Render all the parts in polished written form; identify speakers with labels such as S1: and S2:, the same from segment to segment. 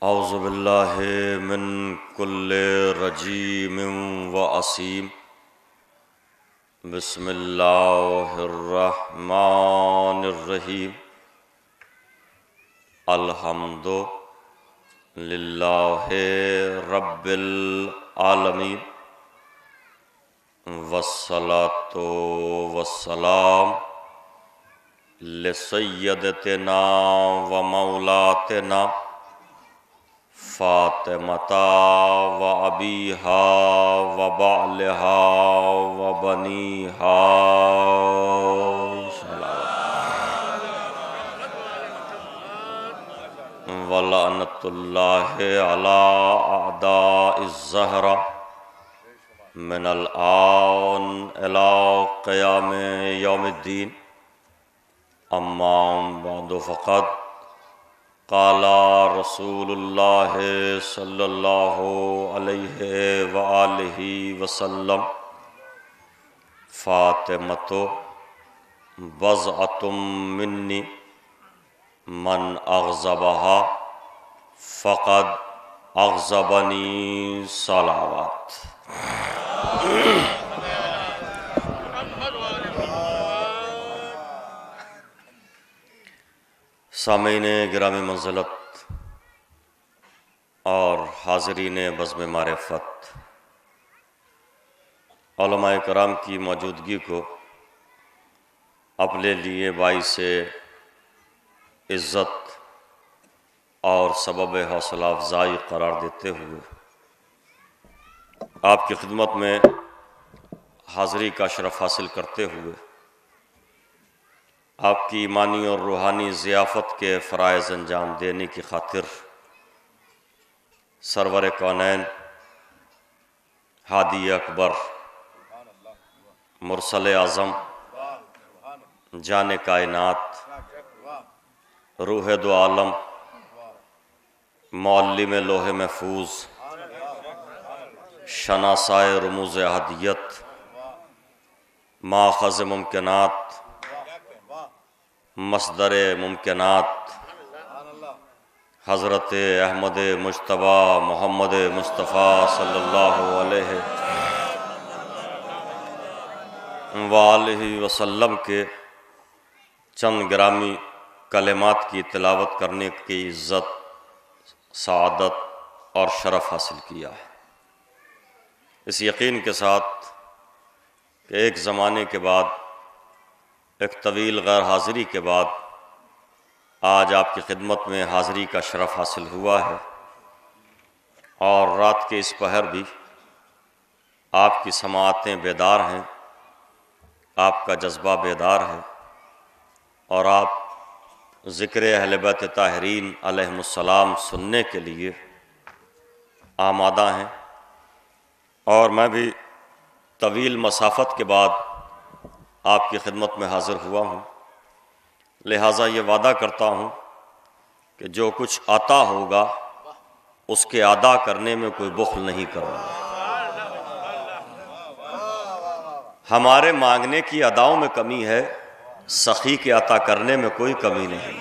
S1: اعوذ باللہ من کل رجیم و اسیم بسم اللہ الرحمن الرحیم الحمد للہ رب العالمین والصلاة والسلام لسیدتنا و مولاتنا فاطمہ و ابیہا و بعلہا و بنیہا ولعنۃ اللہ علی اعداء الزہرہ من الآن الی قیام یوم الدین اما بعد فقط قال رسول اللہ صلی اللہ علیہ وآلہ وسلم فاطمۃ بضعۃ منی من اغضبها فقد اغضبنی صلوات۔ سامعین گرامی منزلت اور حاضرین بزم معرفت، علماء کرام کی موجودگی کو اپنے لیے باعث عزت اور سبب حوصلہ افزائی قرار دیتے ہوئے آپ کی خدمت میں حاضری کا شرف حاصل کرتے ہوئے آپ کی ایمانی اور روحانی ضیافت کے فرائض انجام دینے کی خاطر سرور کونین ہادی اکبر مرسل اعظم جان کائنات روح دو عالم معلم لوح محفوظ شناسائے رموز احدیت ماخذ ممکنات مصدر ممکنات حضرت احمد مجتبی محمد مصطفیٰ صلی اللہ علیہ وآلہ وسلم کے چند گرامی کلمات کی تلاوت کرنے کی عزت، سعادت اور شرف حاصل کیا ہے، اس یقین کے ساتھ کہ ایک زمانے کے بعد، ایک طویل غیر حاضری کے بعد آج آپ کی خدمت میں حاضری کا شرف حاصل ہوا ہے، اور رات کے اس پہر بھی آپ کی سماعتیں بیدار ہیں، آپ کا جذبہ بیدار ہے، اور آپ ذکر اہل بیت طاہرین علیہم السلام سننے کے لیے آمادہ ہیں، اور میں بھی طویل مسافت کے بعد آپ کی خدمت میں حاضر ہوا ہوں، لہٰذا یہ وعدہ کرتا ہوں کہ جو کچھ عطا ہوگا اس کے ادا کرنے میں کوئی بخل نہیں کروں گا۔ ہمارے مانگنے کی اداؤں میں کمی ہے، سخی کے عطا کرنے میں کوئی کمی نہیں۔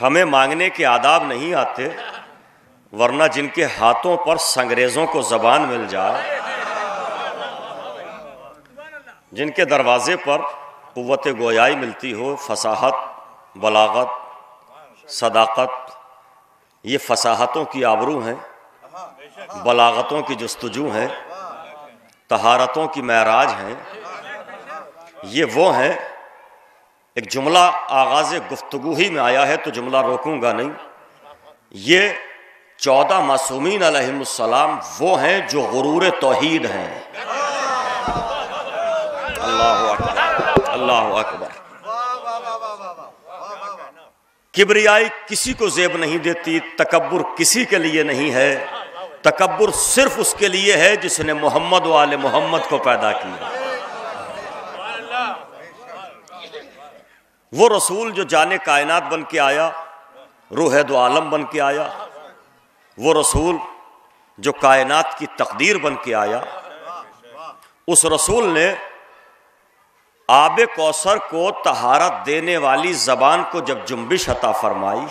S1: ہمیں مانگنے کے آداب نہیں آتے، ورنہ جن کے ہاتھوں پر سنگریزوں کو زبان مل جائے، جن کے دروازے پر قوت گویائی ملتی ہو، فصاحت، بلاغت، صداقت، یہ فصاحتوں کی آبرو ہیں، بلاغتوں کی جستجو ہیں، طہارتوں کی معراج ہیں، یہ وہ ہیں۔ ایک جملہ آغاز گفتگو ہی میں آیا ہے تو جملہ روکوں گا نہیں، یہ 14 معصومین علیہم السلام وہ ہیں جو غرور توحید ہیں۔ اللہ اکبر، اللہ اکبر۔ کبریائی کسی کو زیب نہیں دیتی، تکبر کسی کے لیے نہیں ہے، تکبر صرف اس کے لیے ہے جس نے محمد و آل محمد کو پیدا کیا۔ وہ رسول جو جان کائنات بن کے آیا، روح دو عالم بن کے آیا، وہ رسول جو کائنات کی تقدیر بن کے آیا، اس رسول نے آب کوثر کو طہارت دینے والی زبان کو جب جنبش عطا فرمائی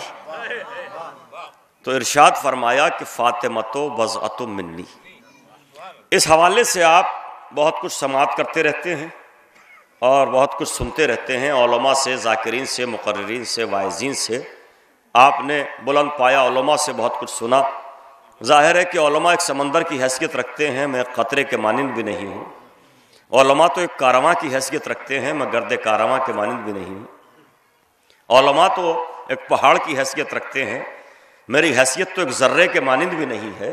S1: تو ارشاد فرمایا کہ فاطمۃ بضعۃ منی۔ اس حوالے سے آپ بہت کچھ سماعت کرتے رہتے ہیں اور بہت کچھ سنتے رہتے ہیں، علماء سے، ذاکرین سے، مقررین سے، واعظین سے۔ آپ نے بلند پایا علماء سے بہت کچھ سنا۔ ظاہر ہے کہ علماء ایک سمندر کی حیثیت رکھتے ہیں، میں قطرے کے مانند بھی نہیں ہوں۔ علماء تو ایک کارواں کی حیثیت رکھتے ہیں، میں گرد کارواں کے مانند بھی نہیں ہوں۔ علماء تو ایک پہاڑ کی حیثیت رکھتے ہیں، میری حیثیت تو ایک ذرے کے مانند بھی نہیں ہے۔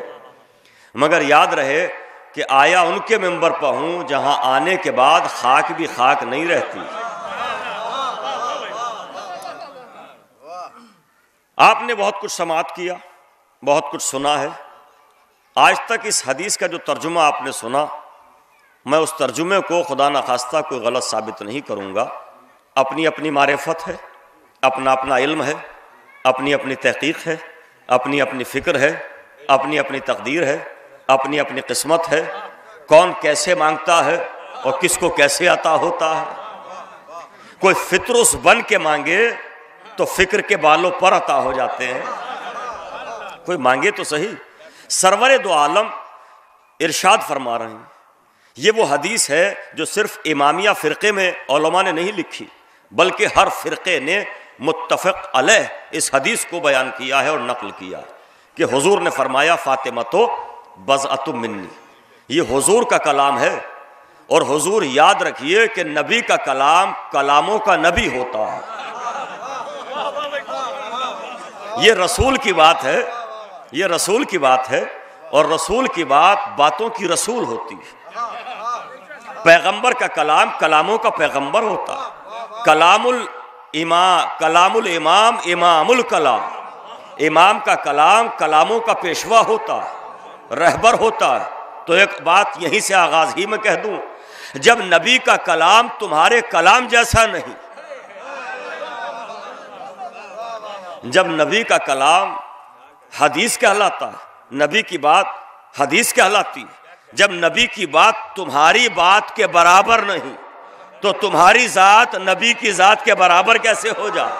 S1: مگر یاد رہے کہ آیا ان کے منبر پر ہوں جہاں آنے کے بعد خاک بھی خاک نہیں رہتی۔ آپ نے بہت کچھ سماعت کیا، بہت کچھ سنا ہے۔ آج تک اس حدیث کا جو ترجمہ آپ نے سنا، میں اس ترجمے کو خدا نخواستہ کوئی غلط ثابت نہیں کروں گا۔ اپنی اپنی معرفت ہے، اپنا اپنا علم ہے، اپنی اپنی تحقیق ہے، اپنی اپنی فکر ہے، اپنی اپنی تقدیر ہے، اپنی اپنی قسمت ہے۔ کون کیسے مانگتا ہے اور کس کو کیسے عطا ہوتا ہے۔ کوئی فطرس بن کے مانگے تو فکر کے بالوں پر عطا ہو جاتے ہیں، کوئی مانگے تو صحیح۔ سرور دو عالم ارشاد فرما رہے ہیں، یہ وہ حدیث ہے جو صرف امامیہ فرقے میں علماء نے نہیں لکھی، بلکہ ہر فرقے نے متفق علیہ اس حدیث کو بیان کیا ہے اور نقل کیا ہے کہ حضور نے فرمایا فاطمۃ بضعۃ منی۔ یہ حضور کا کلام ہے، اور حضور یاد رکھیے کہ نبی کا کلام کلاموں کا نبی ہوتا ہے۔ یہ رسول کی بات ہے، یہ رسول کی بات ہے، اور رسول کی بات باتوں کی رسول ہوتی ہے۔ پیغمبر کا کلام کلاموں کا پیغمبر ہوتا ہے۔ کلام الامام امام الکلام، امام کا کلام کلاموں کا پیشوا ہوتا ہے، رہبر ہوتا ہے۔ تو ایک بات یہیں سے آغاز ہی میں کہہ دوں، جب نبی کا کلام تمہارے کلام جیسا نہیں، جب نبی کا کلام حدیث کہلاتا ہے، نبی کی بات حدیث کہلاتی ہے، جب نبی کی بات تمہاری بات کے برابر نہیں، تو تمہاری ذات نبی کی ذات کے برابر کیسے ہو جائے؟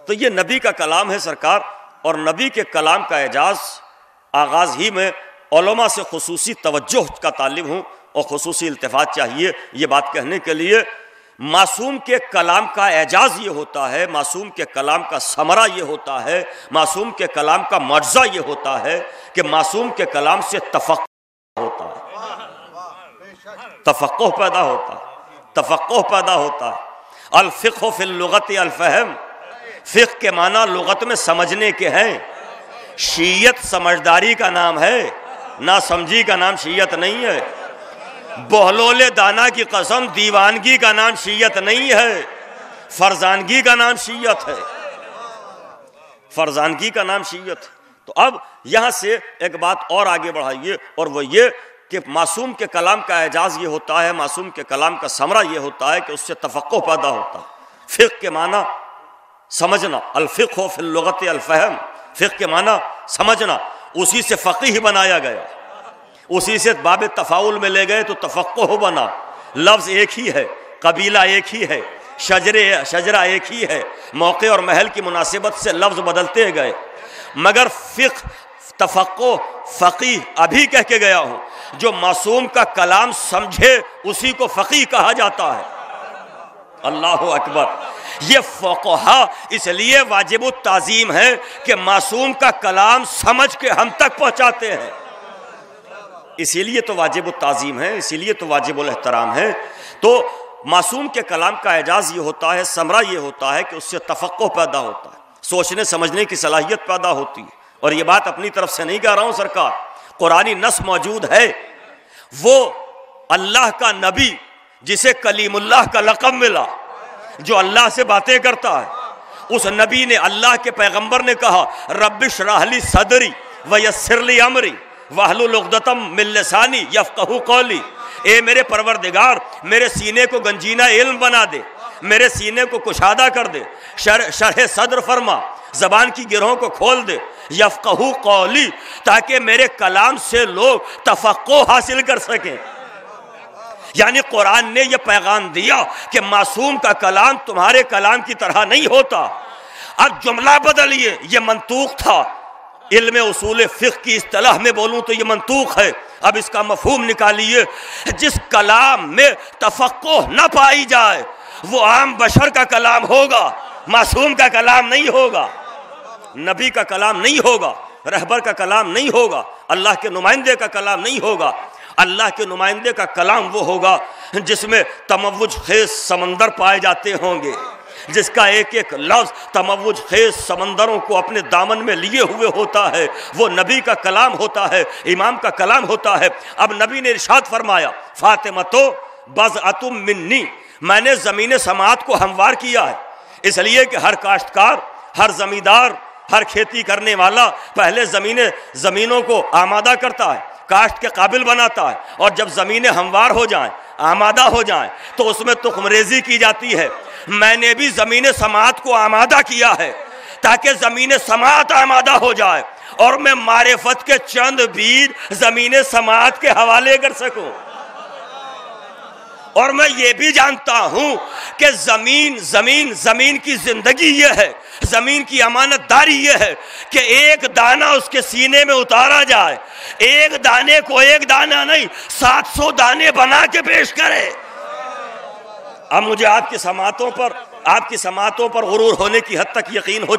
S1: تو یہ نبی کا کلام ہے سرکار، اور نبی کے کلام کا اعجاز آغاز ہی میں علماء سے خصوصی توجہ کا طالب ہوں اور خصوصی التفات چاہیے یہ بات کہنے کے لیے۔ معصوم کے کلام کا اعجاز یہ ہوتا ہے، معصوم کے کلام کا ثمرہ یہ ہوتا ہے، معصوم کے کلام کا معجزہ یہ ہوتا ہے کہ معصوم کے کلام سے تفقہ ہوتا ہے، تفقہ پیدا ہوتا ہے، تفقہ پیدا ہوتا ہے۔ الفقہ فی اللغت الفہم، فقہ کے معنی لغت میں سمجھنے کے ہیں۔ شیعت سمجھداری کا نام ہے، نہ سمجھی کا نام شیعت نہیں ہے۔ بہلول دانا کی قسم، دیوانگی کا نام شیعت نہیں ہے، فرزانگی کا نام شیعت ہے، فرزانگی کا نام شیعت ہے۔ تو اب یہاں سے ایک بات اور آگے بڑھائیے، اور وہ یہ کہ معصوم کے کلام کا اعجاز یہ ہوتا ہے، معصوم کے کلام کا ثمرہ یہ ہوتا ہے کہ اس سے تفقہ پیدا ہوتا ہے۔ فقہ کے معنی سمجھنا، الفقہ فی اللغت الفہم، فقہ کے معنی سمجھنا، اسی سے فقیہ بنایا گیا، اسی سے باب تفاعل میں لے گئے تو تفقہ بنا۔ لفظ ایک ہی ہے، قبیلہ ایک ہی ہے، شجرہ ایک ہی ہے، موقع اور محل کی مناسبت سے لفظ بدلتے گئے، مگر فقہ، تفقہ، فقیہ ابھی کہہ کے گیا ہوں، جو معصوم کا کلام سمجھے اسی کو فقیہ کہا جاتا ہے۔ اللہ اکبر۔ یہ فقہا اس لیے واجب التعظیم ہے کہ معصوم کا کلام سمجھ کے ہم تک پہنچاتے ہیں، اسی لیے تو واجب التعظیم ہے، اسی لیے تو واجب الاحترام ہے۔ تو معصوم کے کلام کا اعجاز یہ ہوتا ہے، ثمرہ یہ ہوتا ہے کہ اس سے تفقہ پیدا ہوتا ہے، سوچنے سمجھنے کی صلاحیت پیدا ہوتی ہے۔ اور یہ بات اپنی طرف سے نہیں کہہ رہا ہوں سرکار، قرآنی نص موجود ہے۔ وہ اللہ کا نبی جسے کلیم اللہ کا لقب ملا، جو اللہ سے باتیں کرتا ہے، اس نبی نے، اللہ کے پیغمبر نے کہا رب اشرح لی صدری ویسر لی امری واحلل عقدۃ من لسانی یفقہوا قولی۔ اے میرے پروردگار، میرے سینے کو گنجینہ علم بنا دے، میرے سینے کو کشادہ کر دے، شرح صدر فرما، زبان کی گرہوں کو کھول دے، یفقہوا قولی، تاکہ میرے کلام سے لوگ تفقہ حاصل کر سکیں۔ یعنی قرآن نے یہ پیغام دیا کہ معصوم کا کلام تمہارے کلام کی طرح نہیں ہوتا، اب جملہ بدلیے، یہ منطوق تھا، علم اصول فقہ کی اصطلاح میں بولوں تو یہ منطوق ہے، اب اس کا مفہوم نکالیے۔ جس کلام میں تفقہ نہ پائی جائے وہ عام بشر کا کلام ہوگا، معصوم کا کلام نہیں ہوگا، نبی کا کلام نہیں ہوگا، رہبر کا کلام نہیں ہوگا، اللہ کے نمائندے کا کلام نہیں ہوگا۔ اللہ کے نمائندے کا کلام وہ ہوگا جس میں تموج خیز سمندر پائے جاتے ہوں گے، جس کا ایک ایک لفظ تموج خیز سمندروں کو اپنے دامن میں لیے ہوئے ہوتا ہے، وہ نبی کا کلام ہوتا ہے، امام کا کلام ہوتا ہے۔ اب نبی نے ارشاد فرمایا فاطمہ تو بضعۃ منی، میں نے زمین سماعت کو ہموار کیا ہے، اس لیے کہ ہر کاشتکار، ہر زمیندار، ہر کھیتی کرنے والا پہلے زمینوں کو آمادہ کرتا ہے، کاشت کے قابل بناتا ہے، اور جب زمینیں ہموار ہو جائیں، آمادہ ہو جائیں تو اس میں تخم ریزی کی جاتی ہے۔ میں نے بھی زمین سماعت کو آمادہ کیا ہے تاکہ زمین سماعت آمادہ ہو جائے اور میں معرفت کے چند بیج زمین سماعت کے حوالے کر سکوں۔ اور میں یہ بھی جانتا ہوں کہ زمین کی زندگی یہ ہے، زمین کی امانت داری یہ ہے کہ ایک دانہ اس کے سینے میں اتارا جائے، ایک دانے کو ایک دانہ نہیں 700 دانے بنا کے پیش کرے۔ اب مجھے آپ کی سماعتوں پر غرور ہونے کی حد تک یقین ہو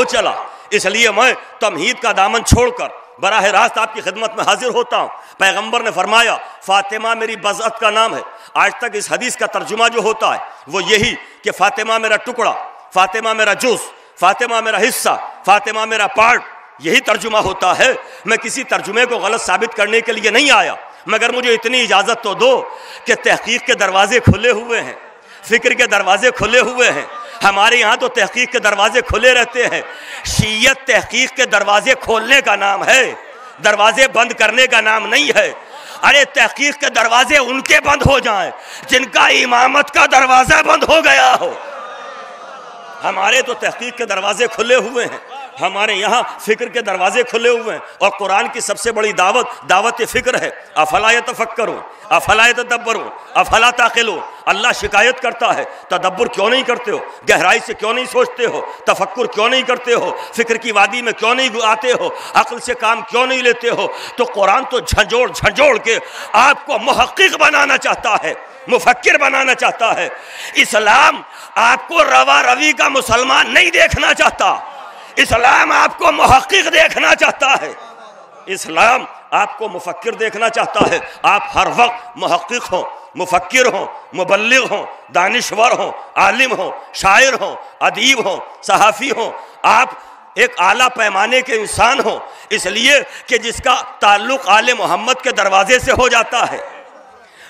S1: چلا، اس لیے میں تمہید کا دامن چھوڑ کر براہ راست آپ کی خدمت میں حاضر ہوتا ہوں۔ پیغمبر نے فرمایا فاطمہ میری بضعت کا نام ہے۔ آج تک اس حدیث کا ترجمہ جو ہوتا ہے وہ یہی کہ فاطمہ میرا ٹکڑا، فاطمہ میرا جز، فاطمہ میرا حصہ، فاطمہ میرا پارٹ، یہی ترجمہ ہوتا ہے۔ میں کسی ترجمے کو غلط ثابت کرنے کے لیے نہیں آیا، مگر مجھے اتنی اجازت تو دو کہ تحقیق کے دروازے کھلے ہوئے ہیں، فکر کے دروازے کھلے ہوئے ہیں۔ ہمارے یہاں تو تحقیق کے دروازے کھلے رہتے ہیں، شیعت تحقیق کے دروازے کھولنے کا نام ہے، دروازے بند کرنے کا نام نہیں ہے۔ ارے تحقیق کے دروازے ان کے بند ہو جائیں جن کا امامت کا دروازہ بند ہو گیا ہو۔ ہمارے تو تحقیق کے دروازے کھلے ہوئے ہیں، ہمارے یہاں فکر کے دروازے کھلے ہوئے ہیں، اور قرآن کی سب سے بڑی دعوت فکر ہے۔ افلا یتفکرون افلا یتدبرون افلا تعقلون۔ اللہ شکایت کرتا ہے تدبر کیوں نہیں کرتے ہو، گہرائی سے کیوں نہیں سوچتے ہو، تفکر کیوں نہیں کرتے ہو، فکر کی وادی میں کیوں نہیں آتے ہو، عقل سے کام کیوں نہیں لیتے ہو۔ تو قرآن تو جھنجھوڑ کے آپ کو محقق بنانا چاہتا ہے، مفکر بنانا چاہتا ہے۔ اسلام آپ کو روا روی کا مسلمان نہیں دیکھنا چاہتا، اسلام آپ کو محقق دیکھنا چاہتا ہے، اسلام آپ کو مفکر دیکھنا چاہتا ہے۔ آپ ہر وقت محقق ہوں، مفکر ہوں، مبلغ ہوں، دانشور ہوں، عالم ہوں، شاعر ہوں، ادیب ہوں، صحافی ہوں، آپ ایک اعلیٰ پیمانے کے انسان ہوں، اس لیے کہ جس کا تعلق آل محمد کے دروازے سے ہو جاتا ہے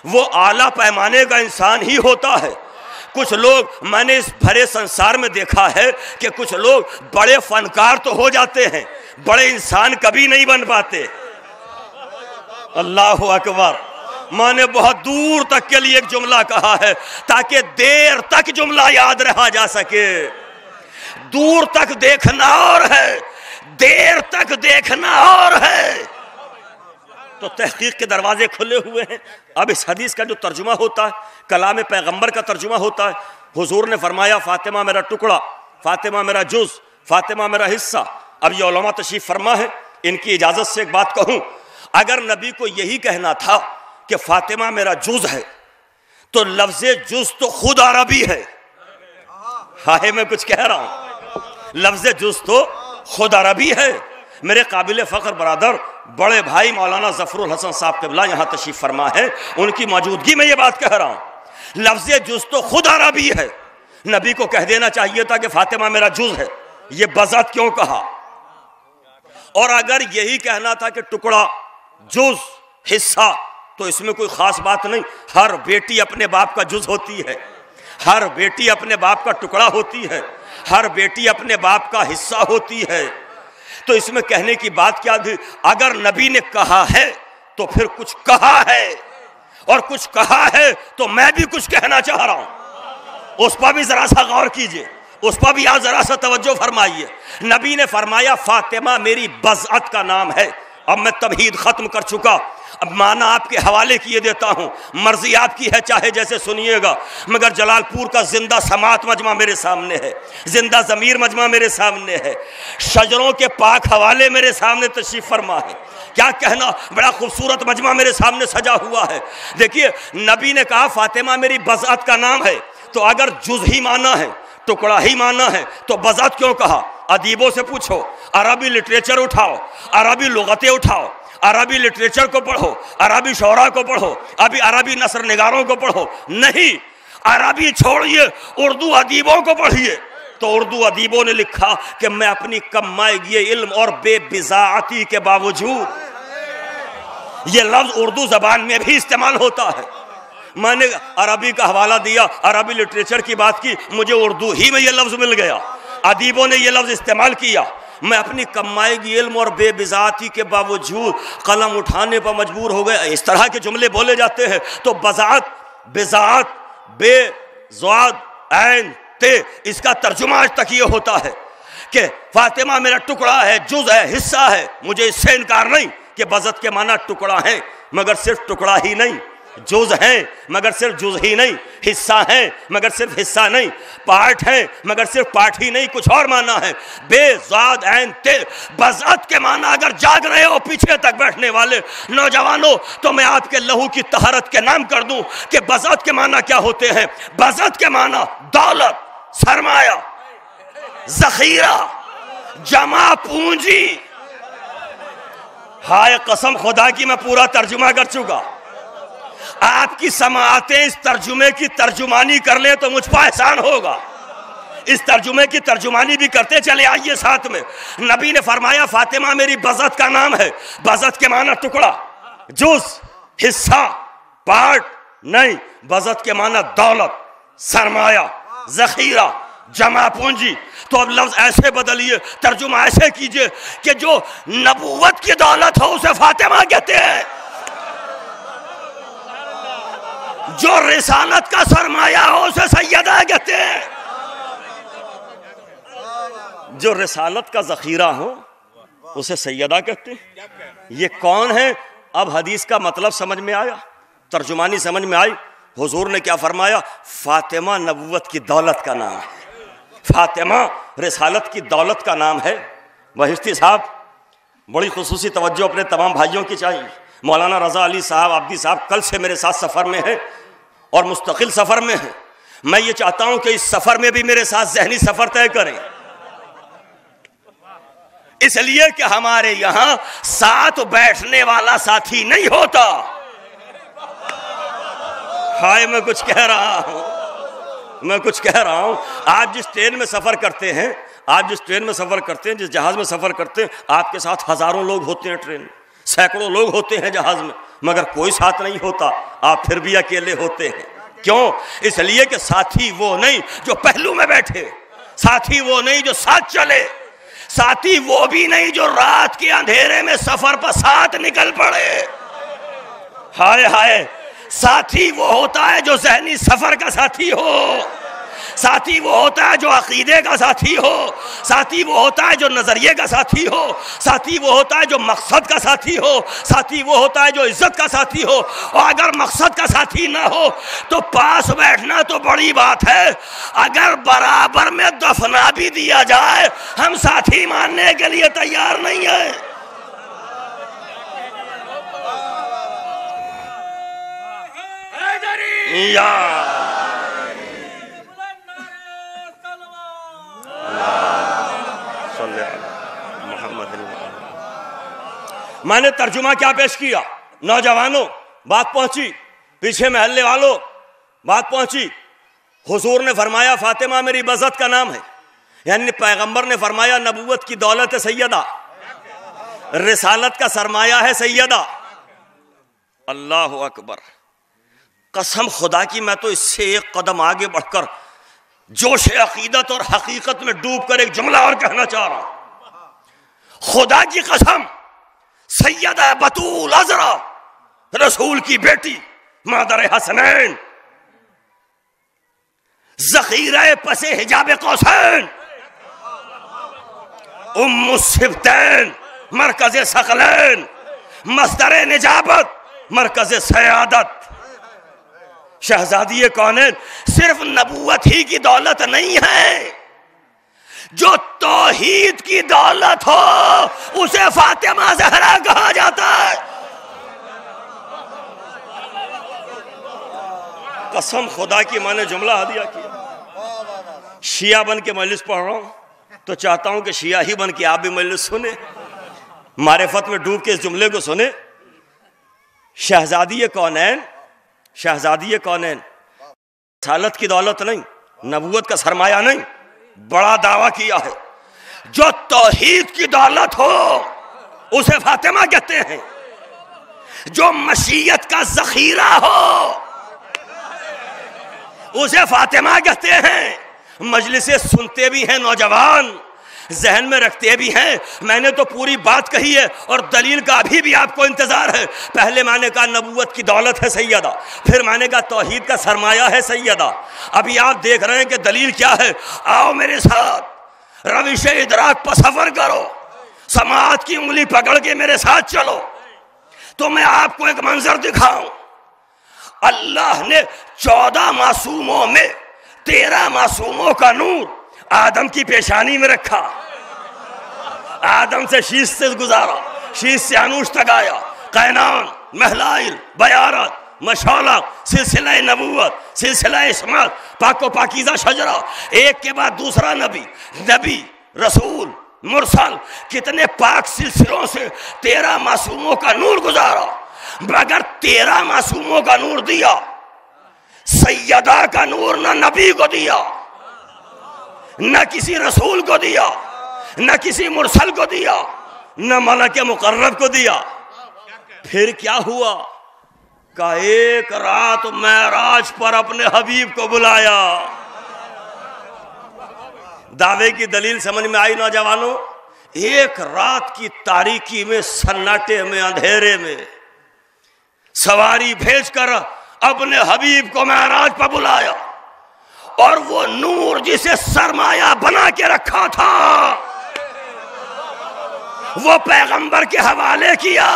S1: وہ اعلیٰ پیمانے کا انسان ہی ہوتا ہے۔ کچھ لوگ میں نے اس بھرے سنسار میں دیکھا ہے کہ کچھ لوگ بڑے فنکار تو ہو جاتے ہیں، بڑے انسان کبھی نہیں بن پاتے۔ اللہ اکبر۔ میں نے بہت دور تک کے لیے ایک جملہ کہا ہے تاکہ دیر تک جملہ یاد رہا جا سکے۔ دور تک دیکھنا اور ہے، دیر تک دیکھنا اور ہے۔ تو تحقیق کے دروازے کھلے ہوئے ہیں۔ اب اس حدیث کا جو ترجمہ ہوتا ہے کلام پیغمبر کا ترجمہ ہوتا ہے۔ حضور نے فرمایا فاطمہ میرا ٹکڑا، فاطمہ میرا جز، فاطمہ میرا حصہ۔ اب یہ علماء تشریف فرما ہے، ان کی اجازت سے ایک بات کہوں، اگر نبی کو یہی کہنا تھا کہ فاطمہ میرا جز ہے تو لفظ جز تو خود عربی ہے۔ ہائے میں کچھ کہہ رہا ہوں، لفظ جز تو خود عربی ہے۔ میرے قابل فخر برادر بڑے بھائی مولانا ظفر الحسن صاحب قبلہ یہاں تشریف فرما ہے، ان کی موجودگی میں یہ بات کہہ رہا ہوں، لفظ جز تو خود عربی ہے۔ نبی کو کہہ دینا چاہیے تھا کہ فاطمہ میرا جز ہے، یہ بذات کیوں کہا؟ اور اگر یہی کہنا تھا کہ ٹکڑا، جز، حصہ، تو اس میں کوئی خاص بات نہیں۔ ہر بیٹی اپنے باپ کا جز ہوتی ہے، ہر بیٹی اپنے باپ کا ٹکڑا ہوتی ہے، ہر بیٹی اپنے باپ کا حصہ ہوتی ہے۔ تو اس میں کہنے کی بات کیا تھی؟ اگر نبی نے کہا ہے تو پھر کچھ کہا ہے، اور کچھ کہا ہے تو میں بھی کچھ کہنا چاہ رہا ہوں۔ اس پر بھی ذرا سا غور کیجئے، اس پر بھی آپ ذرا سا توجہ فرمائیے۔ نبی نے فرمایا فاطمہ میری بضعت کا نام ہے۔ اب میں تمہید ختم کر چکا،
S2: اب معنی آپ کے حوالے کیے دیتا ہوں، مرضی آپ کی ہے، چاہے جیسے سنیے گا، مگر جلال پور کا زندہ سماعت مجمع میرے سامنے ہے، زندہ ضمیر مجمع میرے سامنے ہے، شجروں کے پاک حوالے میرے سامنے تشریف فرما ہے، کیا کہنا، بڑا خوبصورت مجمع میرے سامنے سجا ہوا ہے۔ دیکھیے نبی نے کہا فاطمہ میری بضعت کا نام ہے، تو اگر جز ہی معنی ہے، ٹکڑا ہی معنی ہے، تو بضعت کیوں کہا؟ ادیبوں سے پوچھو، عربی لٹریچر اٹھاؤ، عربی لغتیں اٹھاؤ، عربی لٹریچر کو پڑھو، عربی شعراء کو پڑھو، ابھی عربی نثر نگاروں کو پڑھو، نہیں، عربی چھوڑیے، اردو ادیبوں کو پڑھیے۔ تو اردو ادیبوں نے لکھا کہ میں اپنی کم مائگی علم اور بے بضاعتی کے باوجود، یہ لفظ اردو زبان میں بھی استعمال ہوتا ہے۔ میں نے عربی کا حوالہ دیا، عربی لٹریچر کی بات کی، مجھے اردو ہی میں یہ لفظ مل گیا، ادیبوں نے یہ لفظ استعمال کیا، میں اپنی کمائی کی علم اور بے بضاعتی کے باوجود قلم اٹھانے پر مجبور ہو گئے۔ اس طرح کے جملے بولے جاتے ہیں۔ تو بضاعت، بضاعت، بے زواد عین تے، اس کا ترجمہ آج تک یہ ہوتا ہے کہ فاطمہ میرا ٹکڑا ہے، جز ہے، حصہ ہے۔ مجھے اس سے انکار نہیں کہ بضعت کے معنی ٹکڑا ہیں، مگر صرف ٹکڑا ہی نہیں، جز ہیں مگر صرف جز ہی نہیں، حصہ ہیں مگر صرف حصہ نہیں، پارٹ ہیں مگر صرف پارٹ ہی نہیں، کچھ اور معنی ہے۔ بے زاد عین تے، بضعت کے معنی اگر جاگ رہے ہو پیچھے تک بیٹھنے والے نوجوانوں، تو میں آپ کے لہو کی طہارت کے نام کر دوں کہ بضعت کے معنی کیا ہوتے ہیں۔ بضعت کے معنی دولت، سرمایہ، ذخیرہ، جمع پونجی۔ ہائے قسم خدا کی میں پورا ترجمہ کر چکا، آپ کی سماعتیں اس ترجمے کی ترجمانی کر لیں تو مجھ پر احسان ہوگا۔ اس ترجمے کی ترجمانی بھی کرتے چلے آئیے ساتھ میں۔ نبی نے فرمایا فاطمہ میری بضعت کا نام ہے۔ بضعت کے معنی ٹکڑا، جز، حصہ، پارٹ نہیں، بضعت کے معنی دولت، سرمایہ، ذخیرہ، جمع پونجی۔ تو اب لفظ ایسے بدلیے، ترجمہ ایسے کیجئے کہ جو نبوت کی دولت ہو اسے فاطمہ کہتے ہیں، جو رسالت کا سرمایہ ہو اسے سیدہ کہتے ہیں، جو رسالت کا ذخیرہ ہو اسے سیدہ کہتے ہیں۔ یہ کون ہے؟ اب حدیث کا مطلب سمجھ میں آیا، ترجمانی سمجھ میں آئی۔ حضور نے کیا فرمایا؟ فاطمہ نبوت کی دولت کا نام ہے، فاطمہ رسالت کی دولت کا نام ہے۔ بہشتی صاحب بڑی خصوصی توجہ اپنے تمام بھائیوں کی چاہیے۔ مولانا رضا علی صاحب عابدی صاحب کل سے میرے ساتھ سفر میں ہیں اور مستقل سفر میں ہیں۔ میں یہ چاہتا ہوں کہ اس سفر میں بھی میرے ساتھ ذہنی سفر طے کریں، اس لیے کہ ہمارے یہاں ساتھ بیٹھنے والا ساتھی نہیں ہوتا۔ ہائے میں کچھ کہہ رہا ہوں، آپ جس ٹرین میں سفر کرتے ہیں، جس جہاز میں سفر کرتے ہیں، آپ کے ساتھ ہزاروں لوگ ہوتے ہیں ٹرین میں، سینکڑوں لوگ ہوتے ہیں جہاز میں، مگر کوئی ساتھ نہیں ہوتا، آپ پھر بھی اکیلے ہوتے ہیں۔ کیوں؟ اس لیے کہ ساتھی وہ نہیں جو پہلو میں بیٹھے، ساتھی وہ نہیں جو ساتھ چلے، ساتھی وہ بھی نہیں جو رات کے اندھیرے میں سفر پر ساتھ نکل پڑے۔ ہائے ہائے، ساتھی وہ ہوتا ہے جو ذہنی سفر کا ساتھی ہو، ساتھی وہ ہوتا ہے جو عقیدے کا ساتھی ہو، ساتھی وہ ہوتا ہے جو نظریے کا ساتھی ہو، ساتھی وہ ہوتا ہے جو مقصد کا ساتھی ہو، ساتھی وہ ہوتا ہے جو عزت کا ساتھی ہو۔ اور اگر مقصد کا ساتھی نہ ہو تو پاس بیٹھنا تو بڑی بات ہے، اگر برابر میں دفنا بھی دیا جائے ہم ساتھی ماننے کے لیے تیار نہیں ہیں۔ میں نے ترجمہ کیا پیش کیا؟ نوجوانوں بات پہنچی، پیچھے محلے والوں بات پہنچی۔ حضور نے فرمایا فاطمہ میری بضعت کا نام ہے، یعنی پیغمبر نے فرمایا نبوت کی دولت ہے سیدہ، رسالت کا سرمایہ ہے سیدہ۔ اللہ اکبر، قسم خدا کی میں تو اس سے ایک قدم آگے بڑھ کر جوش عقیدت اور حقیقت میں ڈوب کر ایک جملہ اور کہنا چاہ رہا ہوں۔ خدا کی قسم، سیدہ بطول عذرا رسول کی بیٹی، مادر حسنین، ذخیرہ پس حجاب قوسین، ام السبتین، مرکز ثقلین، مصدر نجابت، مرکز سیادت شہزادی کونین صرف نبوت ہی کی دولت نہیں ہے، جو توحید کی دولت ہو اسے فاطمہ زہرا کہا جاتا ہے۔ قسم خدا کی میں نے جملہ ہدیہ کیا، شیعہ بن کے مجلس پڑھ رہا ہوں تو چاہتا ہوں کہ شیعہ ہی بن کے آپ بھی مجلس سنیں، معرفت میں ڈوب کے اس جملے کو سنیں۔ شہزادی کونین، شہزادی کونین رسالت کی دولت نہیں، نبوت کا سرمایہ نہیں، بڑا دعویٰ کیا ہے جو توحید کی دولت ہو اسے فاطمہ کہتے ہیں، جو مشیت کا ذخیرہ ہو اسے فاطمہ کہتے ہیں۔ مجلسیں سنتے بھی ہیں نوجوان، ذہن میں رکھتے بھی ہیں، میں نے تو پوری بات کہی ہے اور دلیل کا ابھی بھی آپ کو انتظار ہے۔ پہلے میں نے کہا نبوت کی دولت ہے سیدہ، پھر میں نے کہا توحید کا سرمایہ ہے سیدہ، ابھی آپ دیکھ رہے ہیں کہ دلیل کیا ہے۔ آؤ میرے ساتھ روش ادراک پر سفر کرو، سماعت کی انگلی پکڑ کے میرے ساتھ چلو تو میں آپ کو ایک منظر دکھاؤں۔ اللہ نے 14 معصوموں میں 13 معصوموں کا نور آدم کی پیشانی میں رکھا، آدم سے شیش سے گزارا، شیش سے انوش تک آیا، قینان، محلائل، بیارت، مشولہ، سلسلہ نبوت، سلسلہ عصمت، پاک و پاکیزہ شجرہ، ایک کے بعد دوسرا نبی رسول مرسل، کتنے پاک سلسلوں سے 13 معصوموں کا نور گزارا، مگر 13 معصوموں کا نور دیا، سیدہ کا نور نہ نبی کو دیا، نہ کسی رسول کو دیا، نہ کسی مرسل کو دیا، نہ ملک مقرب کو دیا۔ پھر کیا ہوا؟ کہ ایک رات معراج پر اپنے حبیب کو بلایا۔ دعوے کی دلیل سمجھ میں آئی نوجوانوں؟ ایک رات کی تاریکی میں، سناٹے میں، اندھیرے میں سواری بھیج کر اپنے حبیب کو معراج پر بلایا، اور وہ نور جسے سرمایہ بنا کے رکھا تھا وہ پیغمبر کے حوالے کیا۔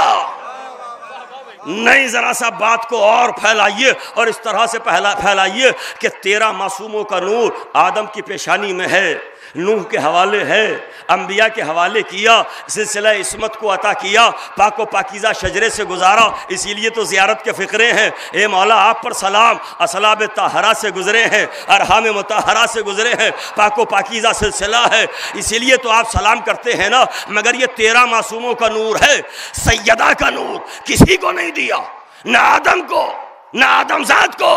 S2: نہیں، ذرا سا بات کو اور پھیلائیے اور اس طرح سے پھیلائیے کہ 13 معصوموں کا نور آدم کی پیشانی میں ہے، نوح کے حوالے ہے، انبیاء کے حوالے کیا، سلسلہ عصمت کو عطا کیا، پاک و پاکیزہ شجرے سے گزارا۔ اسی لیے تو زیارت کے فقرے ہیں، اے مولا آپ پر سلام، اصلاب طاہرہ سے گزرے ہیں، ارحام مطہرہ سے گزرے ہیں، پاک و پاکیزہ سلسلہ ہے، اسی لیے تو آپ سلام کرتے ہیں نا۔ مگر یہ 13 معصوموں کا نور ہے، سیدہ کا نور کسی کو نہیں دیا، نہ آدم کو، نہ آدم ذات کو،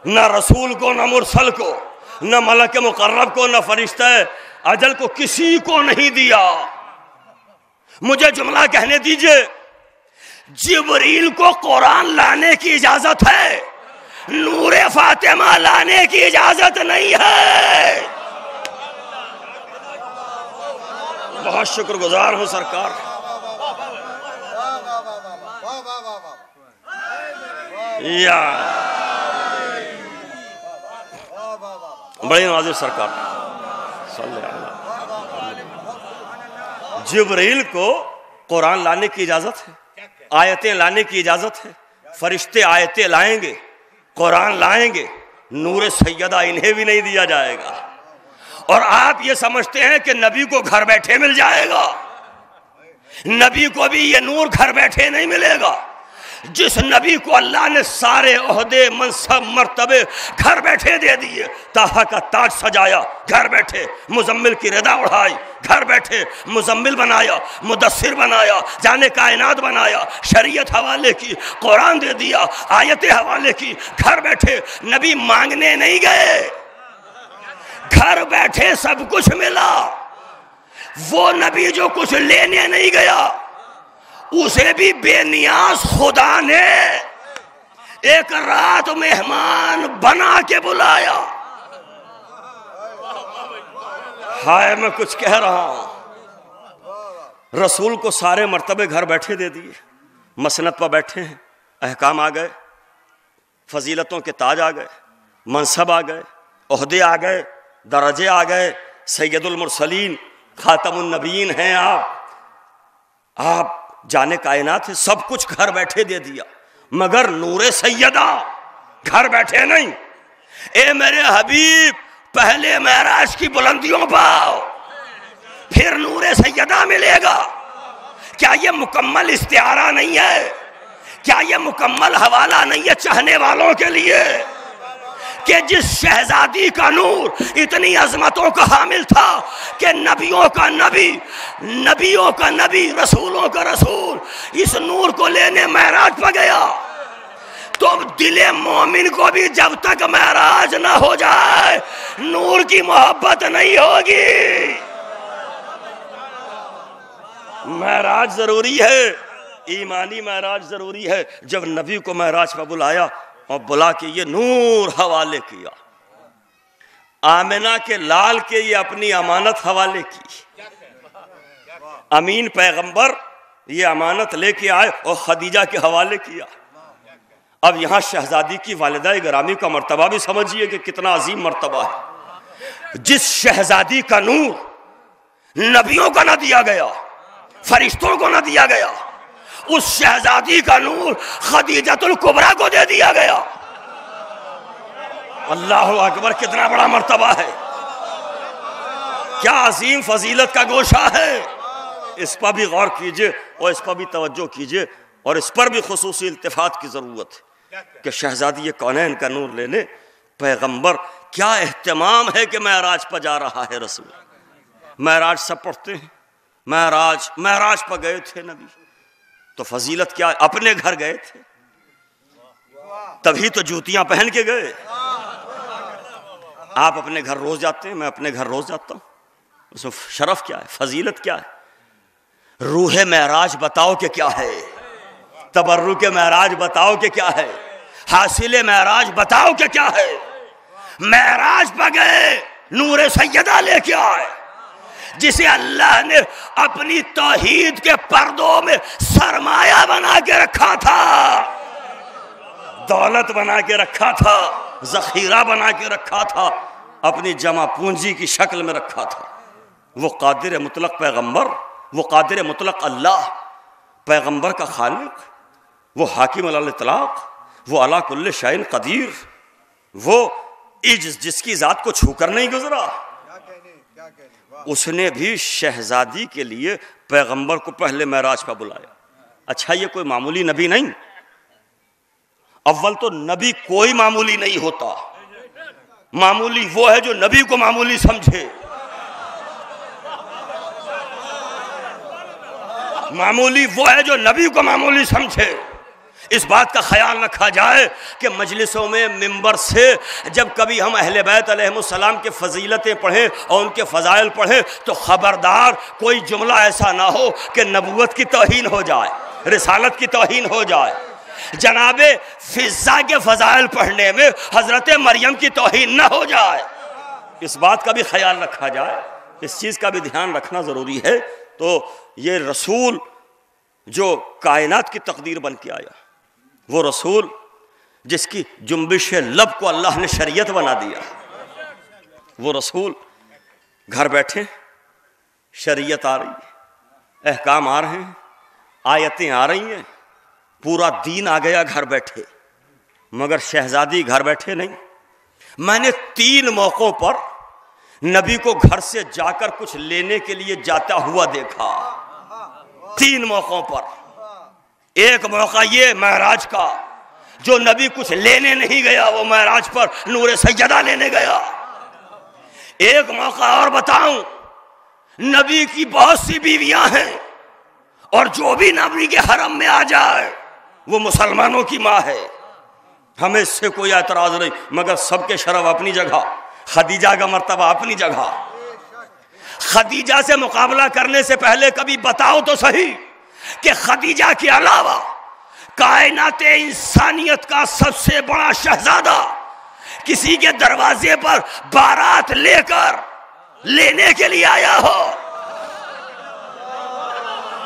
S2: نہ رسول کو، نہ مرسل کو، نہ ملک مقرب کو، نہ فرشتہ اجل کو، کسی کو نہیں دیا۔ مجھے جملہ کہنے دیجئے، جبریل کو قرآن لانے کی اجازت ہے، نور فاطمہ لانے کی اجازت نہیں ہے۔ بہت شکر گزار ہوں سرکار۔ یا بڑی نوازر سرکار صلی اللہ علیہ وسلم۔ جبریل کو قرآن لانے کی اجازت ہے، آیتیں لانے کی اجازت ہے، فرشتے آیتیں لائیں گے، قرآن لائیں گے، نور سیدہ انہیں بھی نہیں دیا جائے گا۔ اور آپ یہ سمجھتے ہیں کہ نبی کو گھر بیٹھے مل جائے گا، نبی کو بھی یہ نور گھر بیٹھے نہیں ملے گا۔ جس نبی کو اللہ نے سارے عہدے، منصب، مرتبے گھر بیٹھے دے دیے، طٰہٰ کا تاج سجایا گھر بیٹھے، مزمل کی رضا اڑھائی گھر بیٹھے، مزمل بنایا، مدثر بنایا، جانے کائنات بنایا، شریعت حوالے کی، قرآن دے دیا، آیتیں حوالے کی، گھر بیٹھے۔ نبی مانگنے نہیں گئے، گھر بیٹھے سب کچھ ملا۔ وہ نبی جو کچھ لینے نہیں گیا، اسے بھی بے نیاز خدا نے ایک رات مہمان بنا کے بلایا۔ ہائے میں کچھ کہہ رہا ہوں۔ رسول کو سارے مرتبے گھر بیٹھے دے دیے، مسند پر بیٹھے ہیں، احکام آ گئے، فضیلتوں کے تاج آ گئے، منصب آ گئے، عہدے آ گئے، درجے آ گئے، سید المرسلین، خاتم النبیین ہیں آپ جانے کائنات ہے، سب کچھ گھر بیٹھے دے دیا، مگر نور سیدہ گھر بیٹھے نہیں۔ اے میرے حبیب پہلے معراج کی بلندیوں پاؤ، پھر نور سیدہ ملے گا۔ کیا یہ مکمل استعارہ نہیں ہے؟ کیا یہ مکمل حوالہ نہیں ہے چاہنے والوں کے لیے کہ جس شہزادی کا نور اتنی عظمتوں کا حامل تھا کہ نبیوں کا نبی، نبیوں کا نبی، رسولوں کا رسول اس نور کو لینے معراج پہ گیا، تو دل مومن کو بھی جب تک معراج نہ ہو جائے نور کی محبت نہیں ہوگی۔ معراج ضروری ہے، ایمانی معراج ضروری ہے۔ جب نبی کو معراج پہ بلایا اور بلا کے یہ نور حوالے کیا، آمنہ کے لال کے یہ اپنی امانت حوالے کی، امین پیغمبر یہ امانت لے کے آئے اور خدیجہ کے حوالے کیا۔ اب یہاں شہزادی کی والدہ گرامی کا مرتبہ بھی سمجھیے کہ کتنا عظیم مرتبہ ہے۔ جس شہزادی کا نور نبیوں کو نہ دیا گیا، فرشتوں کو نہ دیا گیا، اس شہزادی کا نور خدیجۃ الکبریٰ کو دے دیا گیا۔ اللہ اکبر، کتنا بڑا مرتبہ ہے، کیا عظیم فضیلت کا گوشہ ہے۔ اس پر بھی غور کیجئے اور اس پر بھی توجہ کیجئے، اور اس پر بھی خصوصی التفات کی ضرورت ہے کہ شہزادی کونین کا نور لینے پیغمبر کیا اہتمام ہے کہ معراج پر جا رہا ہے رسول۔ معراج سب پڑھتے ہیں، معراج پر گئے تھے نبی، تو فضیلت کیا ہے؟ اپنے گھر گئے تھے، تبھی تو جوتیاں پہن کے گئے۔ آپ اپنے گھر روز جاتے ہیں، میں اپنے گھر روز جاتا ہوں، اس میں شرف کیا ہے، فضیلت کیا ہے؟ روح معراج بتاؤ کہ کیا ہے، تبرک معراج بتاؤ کہ کیا ہے، حاصل معراج بتاؤ کہ کیا ہے۔ معراج پہ گئے، نور سیدہ لے کے آئے، جسے اللہ نے اپنی توحید کے پردوں میں سرمایہ بنا کے رکھا تھا، دولت بنا کے رکھا تھا، ذخیرہ بنا کے رکھا تھا، اپنی جمع پونجی کی شکل میں رکھا تھا۔ وہ قادر مطلق پیغمبر، وہ قادر مطلق اللہ، پیغمبر کا خالق، وہ حاکم علی الاطلاق، وہ علی کل شیء قدیر، وہ جس کی ذات کو چھو کر نہیں گزرا، اس نے بھی شہزادی کے لیے پیغمبر کو پہلے معراج پہ بلایا۔ اچھا یہ کوئی معمولی نبی نہیں، اول تو نبی کوئی معمولی نہیں ہوتا، معمولی وہ ہے جو نبی کو معمولی سمجھے، معمولی وہ ہے جو نبی کو معمولی سمجھے۔ اس بات کا خیال رکھا جائے کہ مجلسوں میں منبر سے جب کبھی ہم اہل بیت علیہم السلام کے فضیلتیں پڑھیں اور ان کے فضائل پڑھیں تو خبردار کوئی جملہ ایسا نہ ہو کہ نبوت کی توہین ہو جائے، رسالت کی توہین ہو جائے۔ جناب فضہ کے فضائل پڑھنے میں حضرت مریم کی توہین نہ ہو جائے، اس بات کا بھی خیال رکھا جائے، اس چیز کا بھی دھیان رکھنا ضروری ہے۔ تو یہ رسول جو کائنات کی تقدیر بن کے آیا، وہ رسول جس کی جنبش لب کو اللہ نے شریعت بنا دیا، وہ رسول گھر بیٹھے شریعت آ رہی ہے، احکام آ رہے ہیں، آیتیں آ رہی ہیں، پورا دین آ گیا گھر بیٹھے، مگر شہزادی گھر بیٹھے نہیں۔ میں نے 3 موقعوں پر نبی کو گھر سے جا کر کچھ لینے کے لیے جاتا ہوا دیکھا، 3 موقعوں پر۔ ایک موقع یہ معراج کا، جو نبی کچھ لینے نہیں گیا، وہ معراج پر نور سیدہ لینے گیا۔ ایک موقع اور بتاؤں، نبی کی بہت سی بیویاں ہیں، اور جو بھی نبی کے حرم میں آ جائے وہ مسلمانوں کی ماں ہے، ہمیں اس سے کوئی اعتراض نہیں، مگر سب کے شرف اپنی جگہ، خدیجہ کا مرتبہ اپنی جگہ۔ خدیجہ سے مقابلہ کرنے سے پہلے کبھی بتاؤ تو صحیح کہ خدیجہ کے علاوہ کائنات انسانیت کا سب سے بڑا شہزادہ کسی کے دروازے پر بارات لے کر لینے کے لیے آیا ہو؟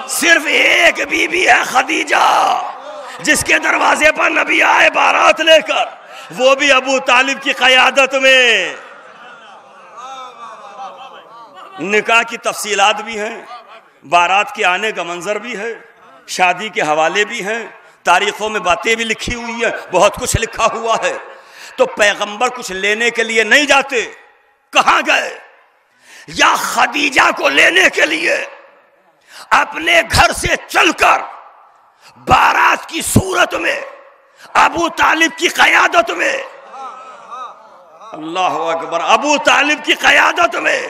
S2: صرف ایک بیوی ہے خدیجہ جس کے دروازے پر نبی آئے بارات لے کر، وہ بھی ابو طالب کی قیادت میں۔ نکاح کی تفصیلات بھی ہیں، بارات کے آنے کا منظر بھی ہے، شادی کے حوالے بھی ہیں، تاریخوں میں باتیں بھی لکھی ہوئی ہیں، بہت کچھ لکھا ہوا ہے۔ تو پیغمبر کچھ لینے کے لیے نہیں جاتے، کہاں گئے؟ یا خدیجہ کو لینے کے لیے اپنے گھر سے چل کر بارات کی صورت میں ابو طالب کی قیادت میں، اللہ اکبر، ابو طالب کی قیادت میں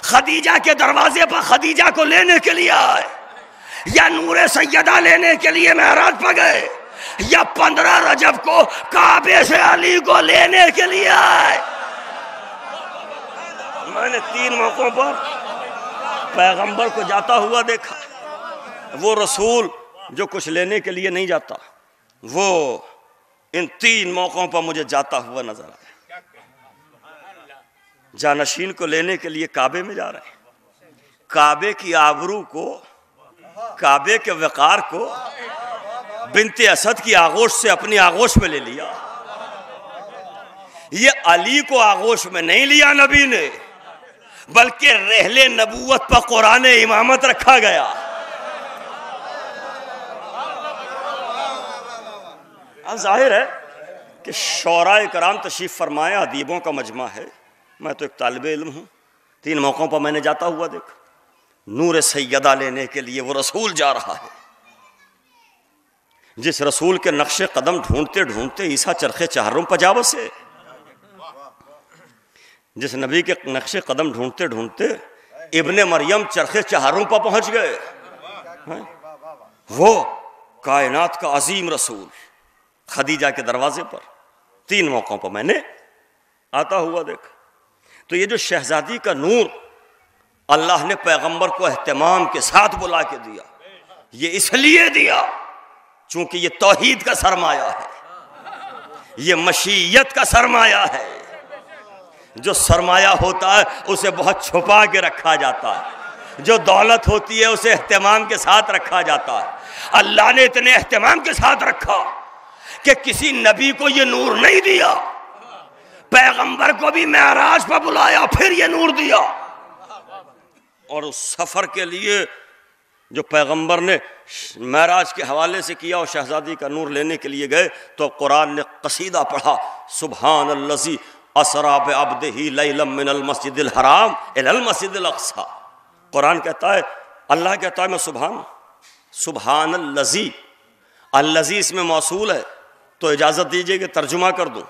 S2: خدیجہ کے دروازے پر خدیجہ کو لینے کے لیے آئے، یا نور سیدہ لینے کے لیے معراج پر گئے، یا 15 رجب کو کعبے سے علی کو لینے کے لیے آئے؟ میں نے 3 موقعوں پر پیغمبر کو جاتا ہوا دیکھا۔ وہ رسول جو کچھ لینے کے لیے نہیں جاتا، وہ ان 3 موقعوں پر مجھے جاتا ہوا نظر آیا۔ جانشین کو لینے کے لیے کعبے میں جا رہے ہیں، کعبے کی آبرو کو، کعبے کے وقار کو بنت اسد کی آغوش سے اپنی آغوش میں لے لیا۔ یہ علی کو آغوش میں نہیں لیا نبی نے، بلکہ رحل نبوت پر قرآن امامت رکھا گیا۔ ظاہر ہے کہ شعراء کرام تشریف فرمایا، ادیبوں کا مجمع ہے، میں تو ایک طالب علم ہوں۔ 3 موقعوں پر میں نے جاتا ہوا دیکھا۔ نور سیدہ لینے کے لیے وہ رسول جا رہا ہے، جس رسول کے نقش قدم ڈھونڈتے ڈھونڈتے عیسیٰ چرخ چہارم پر جا بسے، جس نبی کے نقش قدم ڈھونڈتے ڈھونڈتے ابن مریم چرخ چہارم پر پہنچ گئے، وہ کائنات کا عظیم رسول خدیجہ کے دروازے پر 3 موقعوں پر میں نے آتا ہوا دیکھا۔ تو یہ جو شہزادی کا نور اللہ نے پیغمبر کو اہتمام کے ساتھ بلا کے دیا، یہ اس لیے دیا چونکہ یہ توحید کا سرمایہ ہے، یہ مشیت کا سرمایہ ہے۔ جو سرمایہ ہوتا ہے اسے بہت چھپا کے رکھا جاتا ہے، جو دولت ہوتی ہے اسے اہتمام کے ساتھ رکھا جاتا ہے۔ اللہ نے اتنے اہتمام کے ساتھ رکھا کہ کسی نبی کو یہ نور نہیں دیا، پیغمبر کو بھی معراج پر بلایا، پھر یہ نور دیا۔ اور اس سفر کے لیے جو پیغمبر نے معراج کے حوالے سے کیا اور شہزادی کا نور لینے کے لیے گئے، تو قرآن نے قصیدہ پڑھا، سبحان الذی اسریٰ بعبدہ لیلا من المسجد الحرام الی المسجد الاقصی۔ قرآن کہتا ہے، اللہ کہتا ہے میں سبحان الذی، الذی اس میں موصول ہے، تو اجازت دیجئے کہ ترجمہ کر دوں۔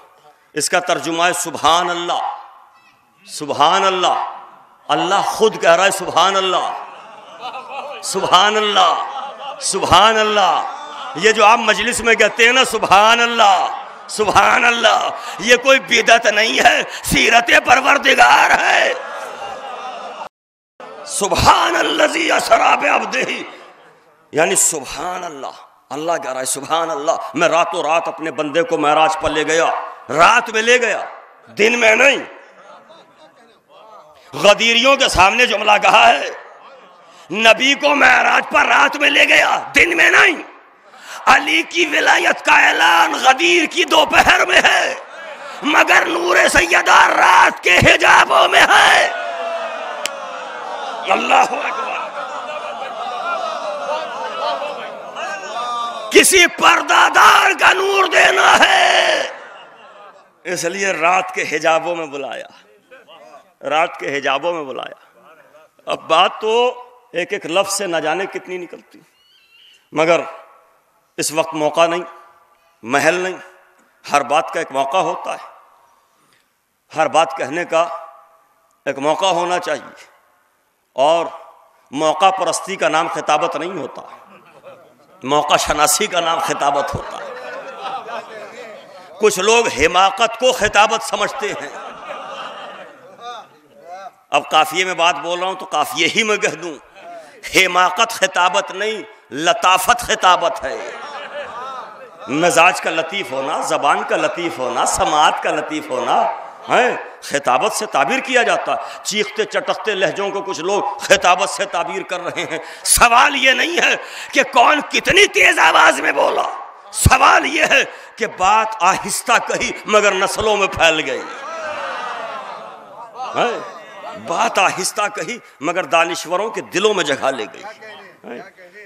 S2: اس کا ترجمہ ہے سبحان اللہ، سبحان اللہ، اللہ خود کہہ رہا ہے سبحان اللہ، سبحان اللہ، سبحان اللہ۔ یہ جو آپ مجلس میں کہتے ہیں نا سبحان اللہ، سبحان اللہ، یہ کوئی بدعت نہیں ہے، سیرت پروردگار ہے۔ سبحان الذی اسریٰ بعبدہ، یعنی سبحان اللہ، اللہ کہہ رہا ہے سبحان اللہ، میں راتوں رات اپنے بندے کو معراج پر لے گیا، رات میں لے گیا، دن میں نہیں۔ غدیریوں کے سامنے جملہ کہا ہے، نبی کو معراج پر رات میں لے گیا، دن میں نہیں۔ علی کی ولایت کا اعلان غدیر کی دوپہر میں ہے، مگر نور سیدہ رات کے حجابوں میں ہے۔ اللہ اکبر۔ کسی پردہ دار کا نور دینا ہے، اس لیے رات کے حجابوں میں بلایا، رات کے حجابوں میں بلایا۔ اب بات تو ایک ایک لفظ سے نہ جانے کتنی نکلتی، مگر اس وقت موقع نہیں، محل نہیں۔ ہر بات کا ایک موقع ہوتا ہے، ہر بات کہنے کا ایک موقع ہونا چاہیے، اور موقع پرستی کا نام خطابت نہیں ہوتا، موقع شناسی کا نام خطابت ہوتا ہے۔ کچھ لوگ حماقت کو خطابت سمجھتے ہیں۔ اب قافیے میں بات بول رہا ہوں تو قافیے ہی میں کہہ دوں، حماقت خطابت نہیں، لطافت خطابت ہے۔ مزاج کا لطیف ہونا، زبان کا لطیف ہونا، سماعت کا لطیف ہونا ہے، خطابت سے تعبیر کیا جاتا ہے۔ چیختے چٹکتے لہجوں کو کچھ لوگ خطابت سے تعبیر کر رہے ہیں۔ سوال یہ نہیں ہے کہ کون کتنی تیز آواز میں بولا، سوال یہ ہے کہ بات آہستہ کہی مگر نسلوں میں پھیل گئی، بات آہستہ کہی مگر دانشوروں کے دلوں میں جگہ لے گئی۔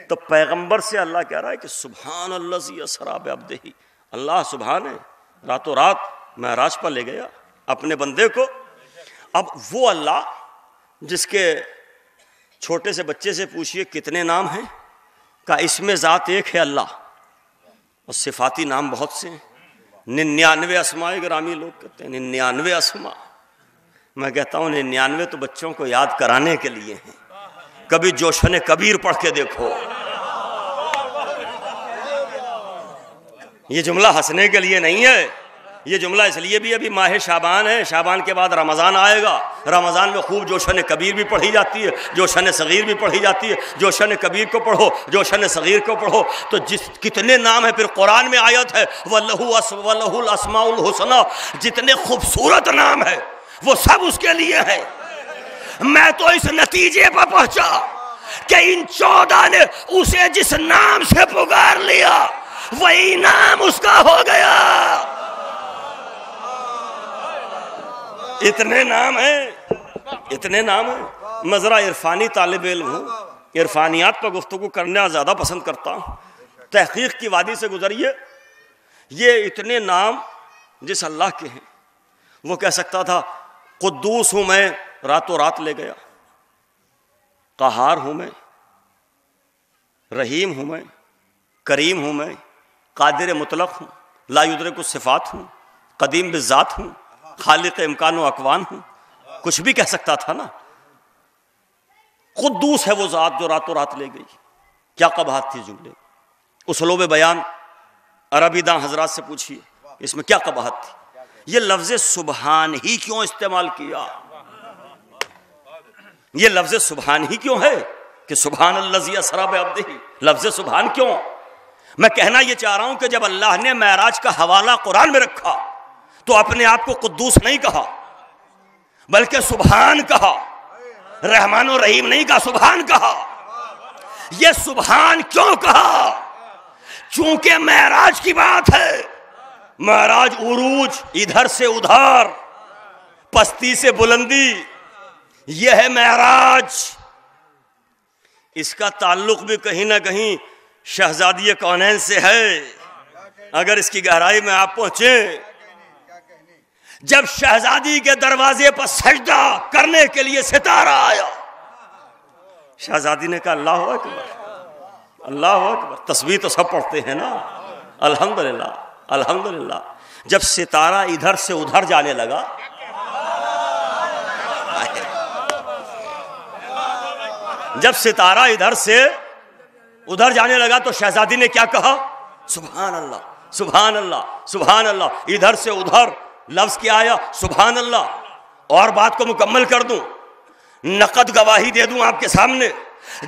S2: تو پیغمبر سے اللہ کہہ رہا ہے کہ سبحان الذی اسریٰ بعبدہ، اللہ سبحان ہے، راتوں رات معراج پر لے گیا اپنے بندے کو۔ اب وہ اللہ جس کے چھوٹے سے بچے سے پوچھئے کتنے نام ہیں، کا اسم ذات ایک ہے اللہ، اور صفاتی نام بہت سے ہیں، 99 اسماء گرامی لوگ کہتے ہیں 99 اسماء۔ میں کہتا ہوں 99 تو بچوں کو یاد کرانے کے لیے ہیں، کبھی جوشن کبیر پڑھ کے دیکھو۔ یہ جملہ ہنسنے کے لیے نہیں ہے، یہ جملہ اس لیے بھی ابھی ماہ شعبان ہے، شعبان کے بعد رمضان آئے گا، رمضان میں خوب جوشن کبیر بھی پڑھی جاتی ہے، جوشن صغیر بھی پڑھی جاتی ہے، جوشن کبیر کو پڑھو، جوشن صغیر کو پڑھو، تو کتنے نام ہیں۔ پھر قرآن میں آیت ہے وَلَهُ الْأَسْمَاءُ الْحُسْنَى، جتنے خوبصورت نام ہیں وہ سب اس کے لیے ہیں۔ میں تو اس نتیجے پر پہنچا کہ ان 14 نے اسے جس نام سے پکار لیا وہی نام اس کا ہو گیا۔ اتنے نام ہیں، اتنے نام ہیں۔ میں ذرا عرفانی طالب علم ہوں، عرفانیات پر گفتگو کرنا زیادہ پسند کرتا ہوں۔ تحقیق کی وادی سے گزریے، یہ اتنے نام جس اللہ کے ہیں، وہ کہہ سکتا تھا قدوس ہوں میں، راتوں رات لے گیا، قہار ہوں میں، رحیم ہوں میں، کریم ہوں میں، قادر مطلق ہوں، لا یدرک الصفات ہوں، قدیم بالذات ہوں، خالق امکان و اکوان ہوں، کچھ بھی کہہ سکتا تھا نا۔ قدوس ہے وہ ذات جو راتوں رات لے گئی۔ کیا قباحت تھی جملے، اسلوب بیان عربی داں حضرات سے پوچھئے اس میں کیا قباحت تھی۔ یہ لفظ سبحان ہی کیوں استعمال کیا، یہ لفظ سبحان ہی کیوں ہے کہ سبحان الذی اسریٰ بعبدہ، لفظ سبحان کیوں؟ میں کہنا یہ چاہ رہا ہوں کہ جب اللہ نے معراج کا حوالہ قرآن میں رکھا تو اپنے آپ کو قدوس نہیں کہا بلکہ سبحان کہا، رحمان و رحیم نہیں کہا، سبحان کہا۔ یہ سبحان کیوں کہا؟ چونکہ معراج کی بات ہے، معراج عروج، ادھر سے ادھر، پستی سے بلندی، یہ ہے معراج۔ اس کا تعلق بھی کہیں نہ کہیں شہزادی کونین سے ہے، اگر اس کی گہرائی میں آپ پہنچیں۔ جب شہزادی کے دروازے پر سجدہ کرنے کے لیے ستارہ آیا، شہزادی نے کہا اللہ اکبر، اللہ اکبر۔ تسبیح تو سب پڑھتے ہیں نا، الحمدللہ الحمدللہ۔ جب ستارہ ادھر سے ادھر جانے لگا، جب ستارہ ادھر سے ادھر جانے لگا تو شہزادی نے کیا کہا؟ سبحان اللہ سبحان اللہ سبحان اللہ۔ ادھر سے ادھر لفظ کیا آیا؟ سبحان اللہ۔ اور بات کو مکمل کر دوں، نقد گواہی دے دوں آپ کے سامنے،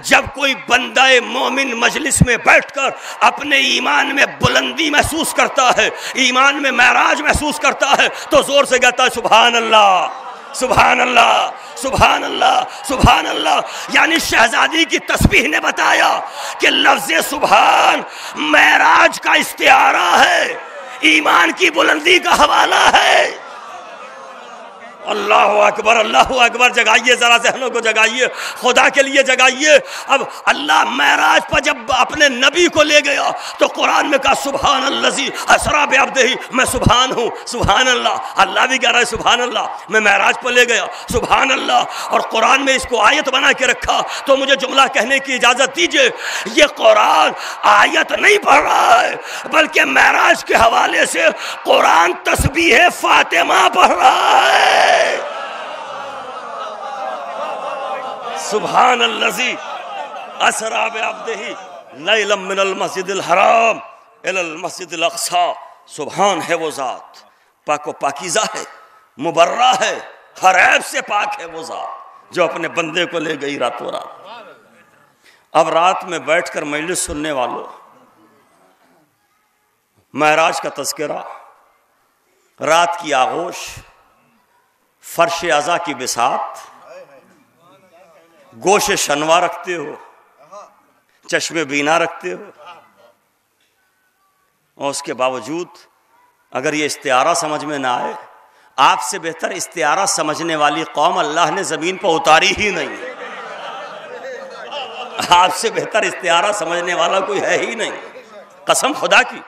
S2: جب کوئی بندہ مومن مجلس میں بیٹھ کر اپنے ایمان میں بلندی محسوس کرتا ہے، ایمان میں معراج محسوس کرتا ہے، تو زور سے کہتا ہے سبحان اللہ سبحان اللہ سبحان اللہ سبحان اللہ۔ یعنی شہزادی کی تسبیح نے بتایا کہ لفظ سبحان معراج کا استعارہ ہے، ایمان کی بلندی کا حوالہ ہے۔ اللہ اکبر اللہ اکبر۔ جگائیے ذرا ذہنوں کو، جگائیے، خدا کے لیے جگائیے۔ اب اللہ معراج پر جب اپنے نبی کو لے گیا تو قرآن میں کہا سبحان الذی اسریٰ بعبدہ، میں سبحان ہوں، سبحان اللہ۔ اللہ بھی کہہ رہا ہے سبحان اللہ، میں معراج پر لے گیا، سبحان اللہ۔ اور قرآن میں اس کو آیت بنا کے رکھا۔ تو مجھے جملہ کہنے کی اجازت دیجئے، یہ قرآن آیت نہیں پڑھ رہا ہے بلکہ معراج کے حوالے سے قرآن تسبیح فاطمہ پڑھ رہا ہے۔ سبحان الذی اسریٰ بعبدہ لیلا من المسجد الحرام الی المسجد الاقصی۔ سبحان ہے وہ ذات، پاک و پاکیزہ ہے، مبرہ ہے، ہر عیب سے پاک ہے وہ ذات جو اپنے بندے کو لے گئی راتوں رات۔ اب رات میں بیٹھ کر مجلس سننے والوں، معراج کا تذکرہ، رات کی آغوش، فرش عزا کی بساط، گوش شنوا رکھتے ہو، چشم بینا رکھتے ہو، اور اس کے باوجود اگر یہ استعارہ سمجھ میں نہ آئے، آپ سے بہتر استعارہ سمجھنے والی قوم اللہ نے زمین پر اتاری ہی نہیں۔ آپ سے بہتر استعارہ سمجھنے والا کوئی ہے ہی نہیں. قسم خدا کی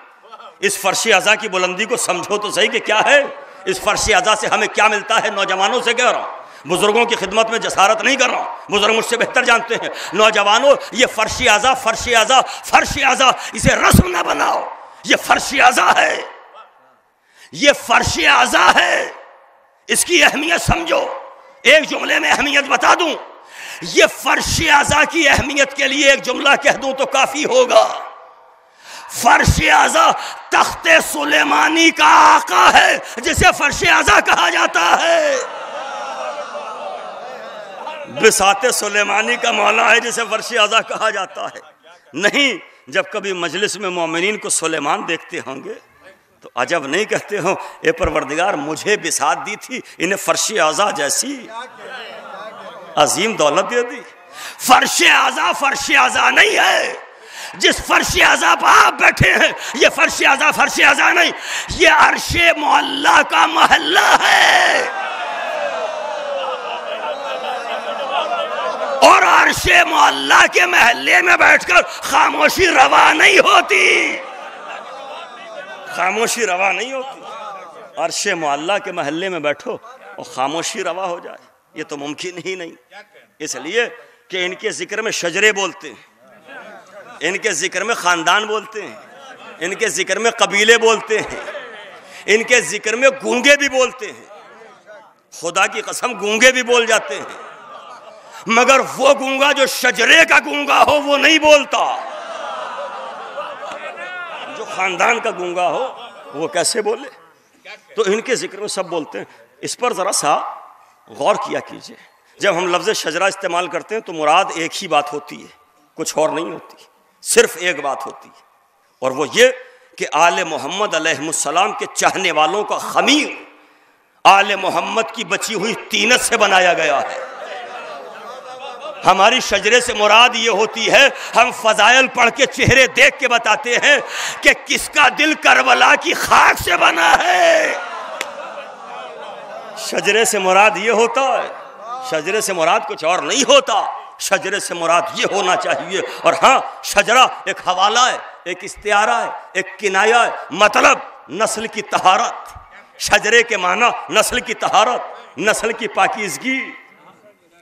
S2: اس فرش عزا کی بلندی کو سمجھو تو صحیح کہ کیا ہے. اس فرش عزا سے ہمیں کیا ملتا ہے. نوجوانوں سے کہہ رہا ہوں, بزرگوں کی خدمت میں جسارت نہیں کر رہا ہوں, بزرگ مجھ سے بہتر جانتے ہیں. نوجوانوں, یہ فرش عزا فرش عزا فرش عزا اسے رسم نہ بناؤ. یہ فرش عزا ہے, یہ فرش عزا ہے, اس کی اہمیت سمجھو. ایک جملے میں اہمیت بتا دوں, یہ فرش عزا کی اہمیت کے لیے ایک جملہ کہہ دوں تو کافی ہوگا. فرش عزا تخت سلیمانی کا آقا ہے جسے فرش عزا کہا جاتا ہے. بساط سلیمانی کا مولا ہے جسے فرش عزا کہا جاتا ہے. نہیں, جب کبھی مجلس میں مومنین کو سلیمان دیکھتے ہوں گے تو عجب نہیں کہتے ہوں اے پروردگار مجھے بساط دی تھی, انہیں فرش عزا جیسی عظیم دولت دے دی. فرش عزا نہیں ہے. جس فرش عزا پہ آپ بیٹھے ہیں یہ فرش عزا نہیں, یہ عرش معلا کا محلہ ہے. اور عرش معلا کے محلے میں بیٹھ کر خاموشی روا نہیں ہوتی. خاموشی روا نہیں ہوتی. عرش معلا کے محلے میں بیٹھو اور خاموشی روا ہو جائے, یہ تو ممکن ہی نہیں. اس لیے کہ ان کے ذکر میں شجرے بولتے ہیں, ان کے ذکر میں خاندان بولتے ہیں, ان کے ذکر میں قبیلے بولتے ہیں, ان کے ذکر میں گونگے بھی بولتے ہیں. خدا کی قسم گونگے بھی بول جاتے ہیں, مگر وہ گونگا جو شجرے کا گونگا ہو وہ نہیں بولتا. جو خاندان کا گونگا ہو وہ کیسے بولے. تو ان کے ذکر میں سب بولتے ہیں. اس پر ذرا سا غور کیا کیجئے. جب ہم لفظ شجرہ استعمال کرتے ہیں تو مراد ایک ہی بات ہوتی ہے, کچھ اور نہیں ہوتی. صرف ایک بات ہوتی ہے, اور وہ یہ کہ آل محمد علیہ السلام کے چاہنے والوں کا خمیر آل محمد کی بچی ہوئی طینت سے بنایا گیا ہے. ہماری شجرے سے مراد یہ ہوتی ہے, ہم فضائل پڑھ کے چہرے دیکھ کے بتاتے ہیں کہ کس کا دل کربلا کی خاک سے بنا ہے. شجرے سے مراد یہ ہوتا ہے, شجرے سے مراد کچھ اور نہیں ہوتا. شجرے سے مراد یہ ہونا چاہیے. اور ہاں, شجرہ ایک حوالہ ہے, ایک استعارہ ہے, ایک کنایہ ہے. مطلب نسل کی طہارت. شجرے کے معنی نسل کی طہارت, نسل کی پاکیزگی.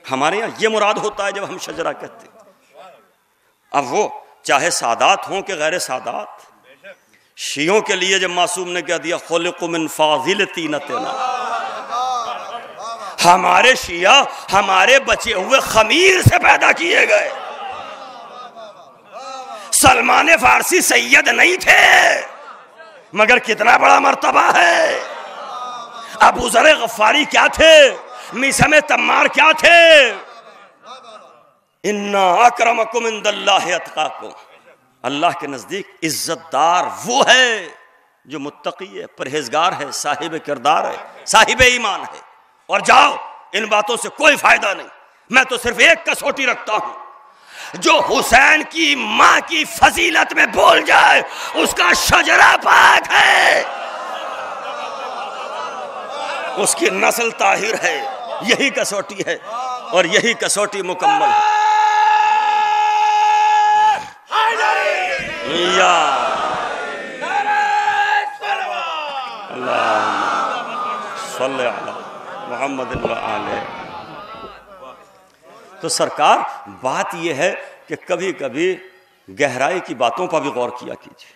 S2: ہمارے یہاں یہ مراد ہوتا ہے جب ہم شجرہ کہتے ہیں. اب وہ چاہے سادات ہوں کہ غیر سادات. شیعوں کے لیے جب معصوم نے کہہ دیا خلق من فاضل طینتنا, ہمارے شیعہ ہمارے بچے ہوئے خمیر سے پیدا کیے گئے. سلمان فارسی سید نہیں تھے مگر کتنا بڑا مرتبہ ہے. ابو ذر غفاری کیا تھے, میثم تمار کیا تھے. انا اکرمکم عند اللہ اتقاکم, اللہ کے نزدیک عزت دار وہ ہے جو متقی ہے, پرہیزگار ہے, صاحب کردار ہے, صاحب ایمان ہے. اور جاؤ, ان باتوں سے کوئی فائدہ نہیں. میں تو صرف ایک کسوٹی رکھتا ہوں, جو حسین کی ماں کی فضیلت میں بول جائے اس کا شجرہ پاک ہے, اس کی نسل طاہر ہے. یہی کسوٹی ہے اور یہی کسوٹی مکمل ہے. یا صلی علی محمد علیہ. تو سرکار بات یہ ہے کہ کبھی کبھی گہرائی کی باتوں پر بھی غور کیا کیجیے.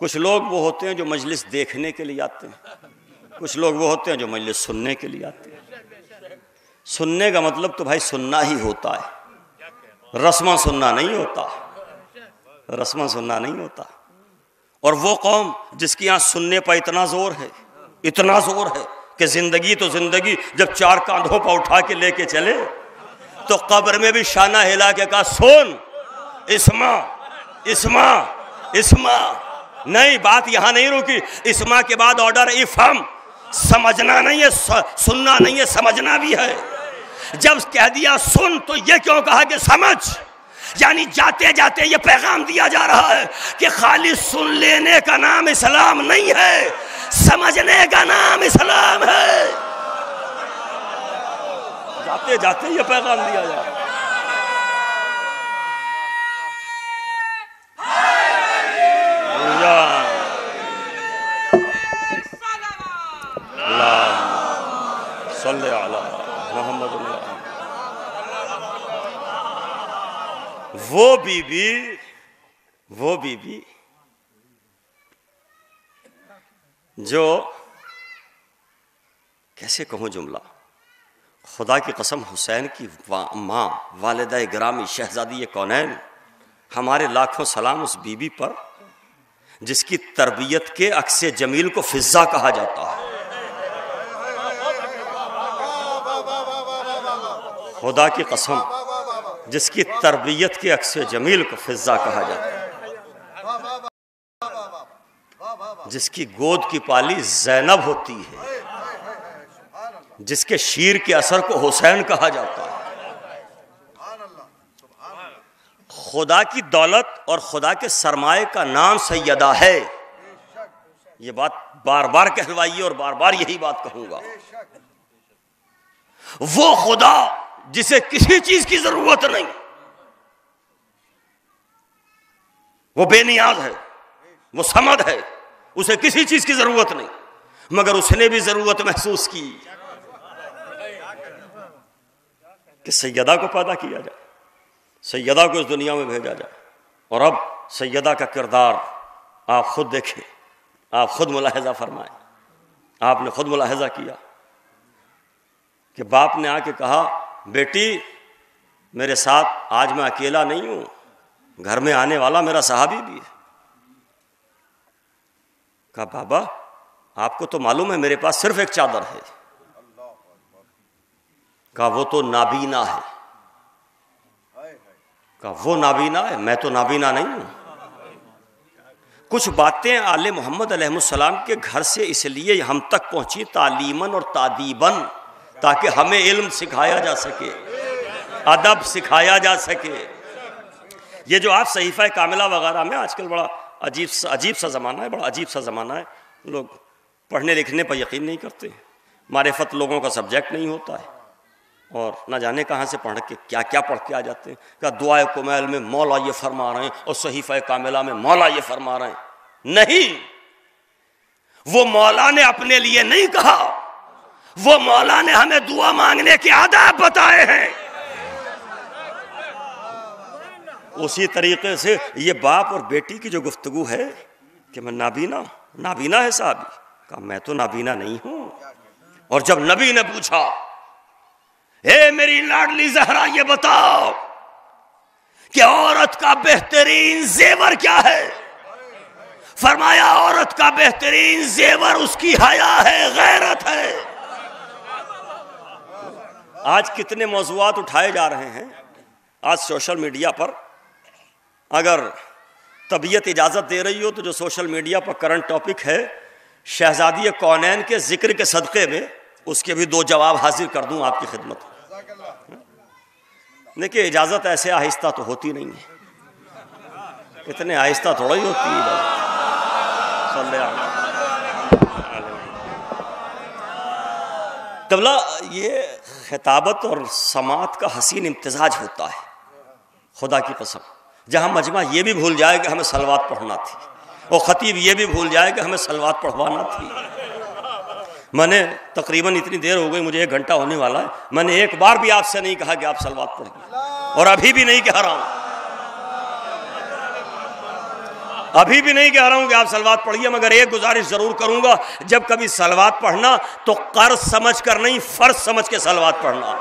S2: کچھ لوگ وہ ہوتے ہیں جو مجلس دیکھنے کے لیے آتے ہیں, کچھ لوگ وہ ہوتے ہیں جو مجلس سننے کے لیے آتے ہیں. سننے کا مطلب تو بھائی سننا ہی ہوتا ہے, رسماں سننا نہیں ہوتا, رسماں سننا نہیں ہوتا. اور وہ قوم جس کی یہاں سننے پر اتنا زور ہے, اتنا زور ہے کہ زندگی تو زندگی جب چار کاندھوں پر اٹھا کے لے کے چلے تو قبر میں بھی شانہ ہلا کے کہا سن اسما اسما اسما. نہیں, بات یہاں نہیں رکی. اسما کے بعد آرڈر افہم, سمجھنا نہیں ہے, سننا نہیں ہے, سمجھنا بھی ہے. جب کہہ دیا سن تو یہ کیوں کہا کہ سمجھ, یعنی جاتے جاتے یہ پیغام دیا جا رہا ہے کہ خالی سن لینے کا نام اسلام نہیں ہے, سمجھنے کا نام اسلام ہے. جاتے جاتے یہ پیغام دیا جا رہا ہے. صلی علی محمد اللہ۔ وہ بی بی جو کیسے کہوں جملہ، خدا کی قسم حسین کی ماں والدہ گرامی شہزادی کونین، ہمارے لاکھوں سلام اس بی بی پر جس کی تربیت کے عکس جمیل کو فضا کہا جاتا ہے۔ خدا کی قسم جس کی تربیت کے عکس جمیل کو فضا کہا جاتا ہے، جس کی گود کی پالی زینب ہوتی ہے، جس کے شیر کے اثر کو حسین کہا جاتا ہے۔ خدا کی دولت اور خدا کے سرمایہ کا نام سیدہ ہے، یہ بات بار بار کہلوائیے اور بار بار یہی بات کہوں گا۔ وہ خدا جسے کسی چیز کی ضرورت نہیں، وہ بے نیاز ہے، وہ صمد ہے، اسے کسی چیز کی ضرورت نہیں، مگر اس نے بھی ضرورت محسوس کی کہ سیدہ کو پیدا کیا جائے، سیدہ کو اس دنیا میں بھیجا جائے۔ اور اب سیدہ کا کردار آپ خود دیکھیں، آپ خود ملاحظہ فرمائیں۔ آپ نے خود ملاحظہ کیا کہ باپ نے آ کے کہا بیٹی میرے ساتھ آج میں اکیلا نہیں ہوں، گھر میں آنے والا میرا صحابی بھی ہے۔ کہا بابا آپ کو تو معلوم ہے میرے پاس صرف ایک چادر ہے۔ کہا وہ تو نابینا ہے۔ کہا وہ نابینا ہے، میں تو نابینا نہیں ہوں۔ کچھ باتیں آل محمد علیہ السلام کے گھر سے اس لیے ہم تک پہنچی تعلیماً اور تادیباً، تاکہ ہمیں علم سکھایا جا سکے، ادب سکھایا جا سکے۔ یہ جو آپ صحیفہ کاملہ وغیرہ میں آج کل بڑا عجیب سا زمانہ ہے، بڑا عجیب سا زمانہ ہے، لوگ پڑھنے لکھنے پر یقین نہیں کرتے، معرفت لوگوں کا سبجیکٹ نہیں ہوتا ہے، اور نہ جانے کہاں سے پڑھ کے کیا کیا پڑھ کے آ جاتے ہیں۔ کہ دعائے کمیل میں مولا یہ فرما رہے ہیں اور صحیفہ کاملہ میں مولا یہ فرما رہے ہیں۔ نہیں، وہ مولا نے اپنے لیے نہیں کہا، وہ مولا نے ہمیں دعا مانگنے کے آداب بتائے ہیں۔ اسی طریقے سے یہ باپ اور بیٹی کی جو گفتگو ہے کہ میں نابینا ہے صاحب، کہا میں تو نابینا نہیں ہوں۔ اور جب نبی نے پوچھا اے میری لاڈلی زہرا یہ بتاؤ کہ عورت کا بہترین زیور کیا ہے؟ فرمایا عورت کا بہترین زیور اس کی حیا ہے، غیرت ہے۔ آج کتنے موضوعات اٹھائے جا رہے ہیں، آج سوشل میڈیا پر اگر طبیعت اجازت دے رہی ہو تو جو سوشل میڈیا پر کرنٹ ٹاپک ہے شہزادی کونین کے ذکر کے صدقے میں، اس کے بھی 2 جواب حاضر کر دوں آپ کی خدمت میں۔ دیکھیں اجازت ایسے آہستہ تو ہوتی نہیں ہے، اتنے آہستہ تھوڑا ہی ہوتی ہے اجازت۔ طبلہ یہ خطابت اور سماعت کا حسین امتزاج ہوتا ہے، خدا کی قسم، جہاں مجمع یہ بھی بھول جائے کہ ہمیں صلوات پڑھنا تھی، اور خطیب یہ بھی بھول جائے کہ ہمیں صلوات پڑھوانا تھی۔ میں نے تقریباً اتنی دیر ہو گئی، مجھے 1 گھنٹہ ہونے والا ہے، میں نے ایک بار بھی آپ سے نہیں کہا کہ آپ صلوات پڑھیے، اور ابھی بھی نہیں کہہ رہا ہوں، کہ آپ صلوات پڑھیے، مگر ایک گزارش ضرور کروں گا، جب کبھی صلوات پڑھنا تو قرض سمجھ کر نہیں، فرض سمجھ کے صلوات پڑھنا۔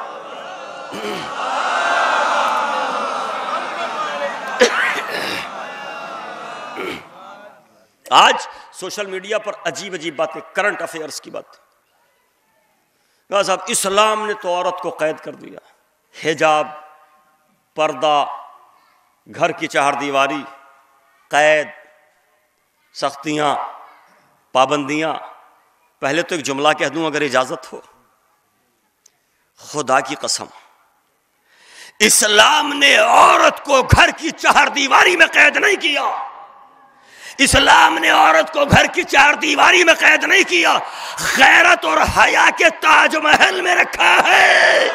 S2: آج سوشل میڈیا پر عجیب باتیں، کرنٹ افیئرز کی باتیں۔ صاحب اسلام نے تو عورت کو قید کر دیا، حجاب، پردہ، گھر کی 4 دیواری، قید، سختیاں، پابندیاں۔ پہلے تو ایک جملہ کہہ دوں اگر اجازت ہو، خدا کی قسم اسلام نے عورت کو گھر کی 4 دیواری میں قید نہیں کیا، اسلام نے عورت کو گھر کی 4 دیواری میں قید نہیں کیا، غیرت اور حیا کے تاج محل میں رکھا ہے۔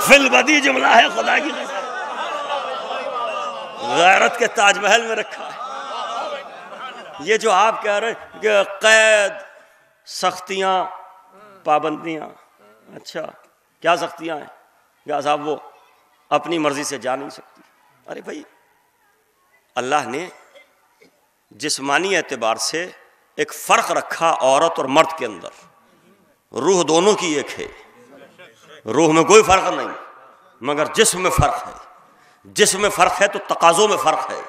S2: فی البدی جملہ ہے، خدا کی قسم غیرت کے تاج محل میں رکھا ہے۔ یہ جو آپ کہہ رہے ہیں کہ قید، سختیاں پابندیاں، اچھا کیا سختیاں ہیں؟ کیا صاحب وہ اپنی مرضی سے جا نہیں سکتی؟ ارے بھائی اللہ نے جسمانی اعتبار سے ایک فرق رکھا عورت اور مرد کے اندر، روح دونوں کی ایک ہے، روح میں کوئی فرق نہیں، مگر جسم میں فرق ہے۔ جسم میں فرق ہے تو تقاضوں میں فرق ہے،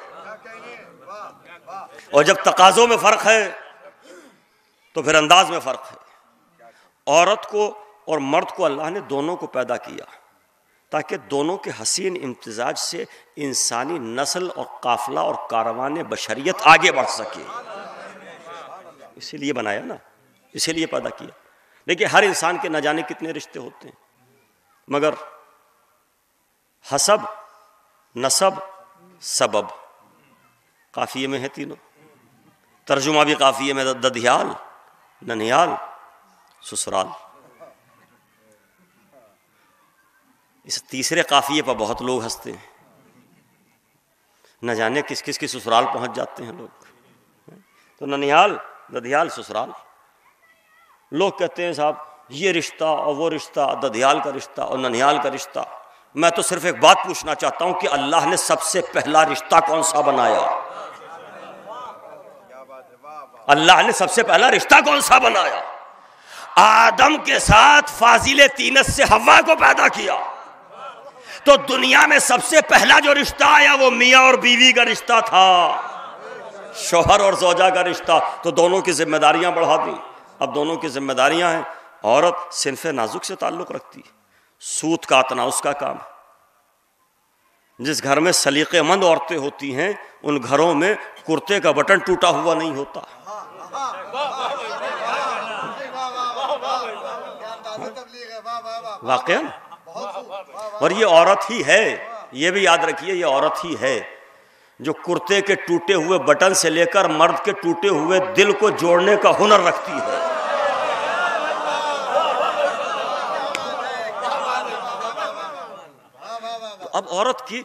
S2: اور جب تقاضوں میں فرق ہے تو پھر انداز میں فرق ہے۔ عورت کو اور مرد کو اللہ نے دونوں کو پیدا کیا تاکہ دونوں کے حسین امتزاج سے انسانی نسل اور قافلہ اور کاروان بشریت آگے بڑھ سکے، اسی لیے بنایا نا، اسی لیے پیدا کیا۔ دیکھیے ہر انسان کے نہ جانے کتنے رشتے ہوتے ہیں، مگر حسب، نسب، سبب قافیے میں ہے تینوں، ترجمہ بھی قافیے میں، ددھیال، ننیال، سسرال۔ اس تیسرے قافیے پر بہت لوگ ہنستے ہیں، نہ جانے کس کس کی سسرال پہنچ جاتے ہیں لوگ۔ تو ننیال، ددھیال، سسرال، لوگ کہتے ہیں صاحب یہ رشتہ اور وہ رشتہ، ددھیال کا رشتہ اور ننیال کا رشتہ۔ میں تو صرف ایک بات پوچھنا چاہتا ہوں کہ اللہ نے سب سے پہلا رشتہ کون سا بنایا؟ اللہ نے سب سے پہلا رشتہ کون سا بنایا؟ آدم کے ساتھ فاضل طینت سے حوا کو پیدا کیا، تو دنیا میں سب سے پہلا جو رشتہ آیا وہ میاں اور بیوی کا رشتہ تھا، شوہر اور زوجہ کا رشتہ۔ تو دونوں کی ذمہ داریاں بڑھا دی، اب دونوں کی ذمہ داریاں ہیں۔ عورت صنف نازک سے تعلق رکھتی، سوت کاٹنا اس کا کام ہے۔ جس گھر میں سلیقے مند عورتیں ہوتی ہیں ان گھروں میں کرتے کا بٹن ٹوٹا ہوا نہیں ہوتا۔ واقعا، اور یہ عورت ہی ہے، یہ بھی یاد رکھیے، یہ عورت ہی ہے جو کرتے کے ٹوٹے ہوئے بٹن سے لے کر مرد کے ٹوٹے ہوئے دل کو جوڑنے کا ہنر رکھتی ہے۔ اب عورت کی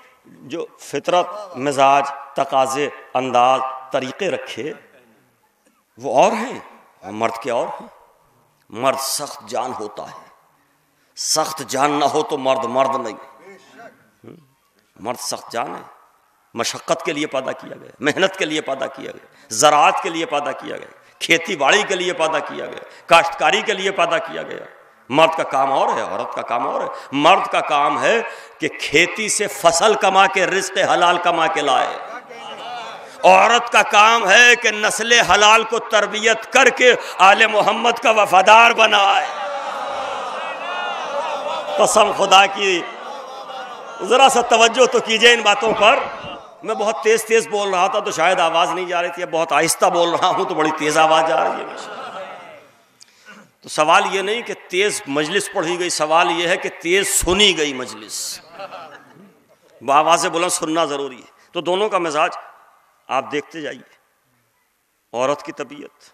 S2: جو فطرت، مزاج، تقاضے، انداز، طریقے رکھے وہ اور ہیں اور مرد کے اور ہیں۔ مرد سخت جان ہوتا ہے، سخت جان نہ ہو تو مرد مرد نہیں۔ مرد سخت جان ہے، مشقت کے لیے پیدا کیا گیا، محنت کے لیے پیدا کیا گیا، زراعت کے لیے پیدا کیا گیا، کھیتی باڑی کے لیے پیدا کیا گیا، کاشتکاری کے لیے پیدا کیا گیا۔ مرد کا کام اور ہے، عورت کا کام اور ہے۔ مرد کا کام ہے کہ کھیتی سے فصل کما کے رزق حلال کما کے لائے، عورت کا کام ہے کہ نسل حلال کو تربیت کر کے آل محمد کا وفادار بنائے۔ قسم خدا کی ذرا سا توجہ تو کیجئے ان باتوں پر۔ میں بہت تیز تیز بول رہا تھا تو شاید آواز نہیں جا رہی تھی، اب بہت آہستہ بول رہا ہوں تو بڑی تیز آواز جا رہی ہے۔ تو سوال یہ نہیں کہ تیز مجلس پڑھی گئی، سوال یہ ہے کہ تیز سنی گئی مجلس۔ بآواز بلند سننا ضروری ہے۔ تو دونوں کا مزاج آپ دیکھتے جائیے، عورت کی طبیعت،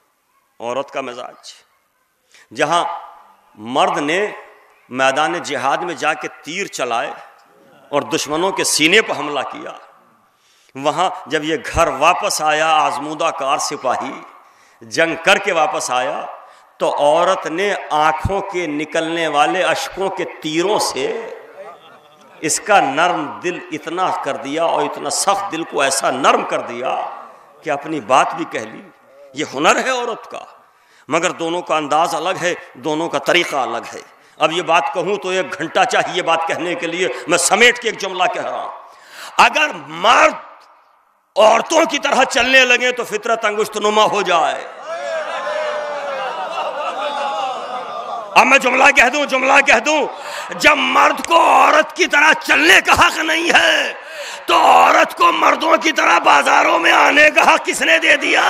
S2: عورت کا مزاج۔ جہاں مرد نے میدان جہاد میں جا کے تیر چلائے اور دشمنوں کے سینے پر حملہ کیا، وہاں جب یہ گھر واپس آیا آزمودہ کار سپاہی، جنگ کر کے واپس آیا، تو عورت نے آنکھوں کے نکلنے والے اشکوں کے تیروں سے اس کا نرم دل اتنا کر دیا اور اتنا سخت دل کو ایسا نرم کر دیا کہ اپنی بات بھی کہہ لی۔ یہ ہنر ہے عورت کا، مگر دونوں کا انداز الگ ہے، دونوں کا طریقہ الگ ہے۔ اب یہ بات کہوں تو 1 گھنٹہ چاہیے بات کہنے کے لیے، میں سمیٹ کے ایک جملہ کہہ رہا ہوں۔ اگر مرد عورتوں کی طرح چلنے لگے تو فطرت انگشت نما ہو جائے۔ اب میں جملہ کہہ دوں، جب مرد کو عورت کی طرح چلنے کا حق نہیں ہے تو عورت کو مردوں کی طرح بازاروں میں آنے کا حق کس نے دے دیا؟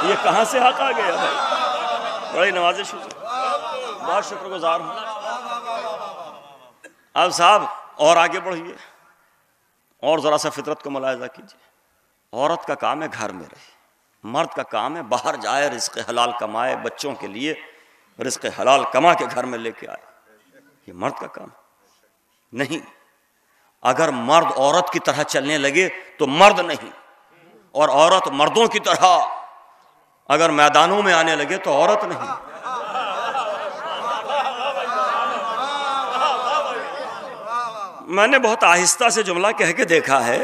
S2: یہ کہاں سے حق آ گیا بھائی؟ بڑی نوازش ہوئی، بہت شکر گزار ہوں۔ اب صاحب اور آگے بڑھیے اور ذرا سا فطرت کو ملاحظہ کیجیے۔ عورت کا کام ہے گھر میں رہے، مرد کا کام ہے باہر جائے، رزق حلال کمائے، بچوں کے لیے رزق حلال کما کے گھر میں لے کے آئے۔ یہ مرد کا کام نہیں۔ اگر مرد عورت کی طرح چلنے لگے تو مرد نہیں،
S1: اور عورت مردوں کی طرح اگر میدانوں میں آنے لگے تو عورت نہیں. میں نے بہت آہستہ سے جملہ کہہ کے دیکھا ہے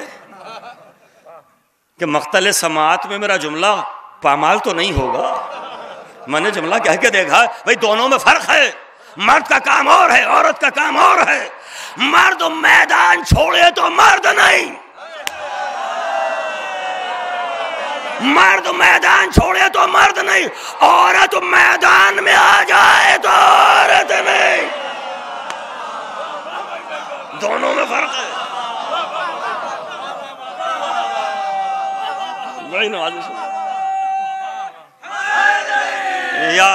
S1: کہ مقتل سماعت میں میرا جملہ پامال تو نہیں ہوگا. میں نے جملہ کہہ کے دیکھا بھئی دونوں میں فرق ہے. مرد کا کام اور ہے، عورت کا کام اور ہے. مرد میدان چھوڑے تو مرد نہیں، مرد میدان چھوڑے تو مرد نہیں، عورت میدان میں آ جائے تو عورت نہیں. دونوں میں فرق ہے. بھائی نواز یا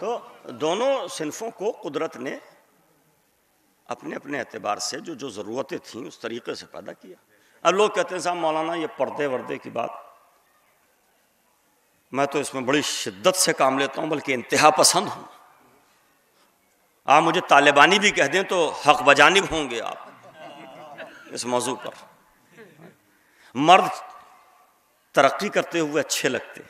S1: تو دونوں صنفوں کو قدرت نے اپنے اپنے اعتبار سے جو ضرورتیں تھیں اس طریقے سے پیدا کیا. اب لوگ کہتے ہیں صاحب مولانا یہ پردے وردے کی بات، میں تو اس میں بڑی شدت سے کام لیتا ہوں، بلکہ انتہا پسند ہوں. آپ مجھے طالبانی بھی کہہ دیں تو حق بجانب ہوں گے آپ اس موضوع پر. مرد ترقی کرتے ہوئے اچھے لگتے،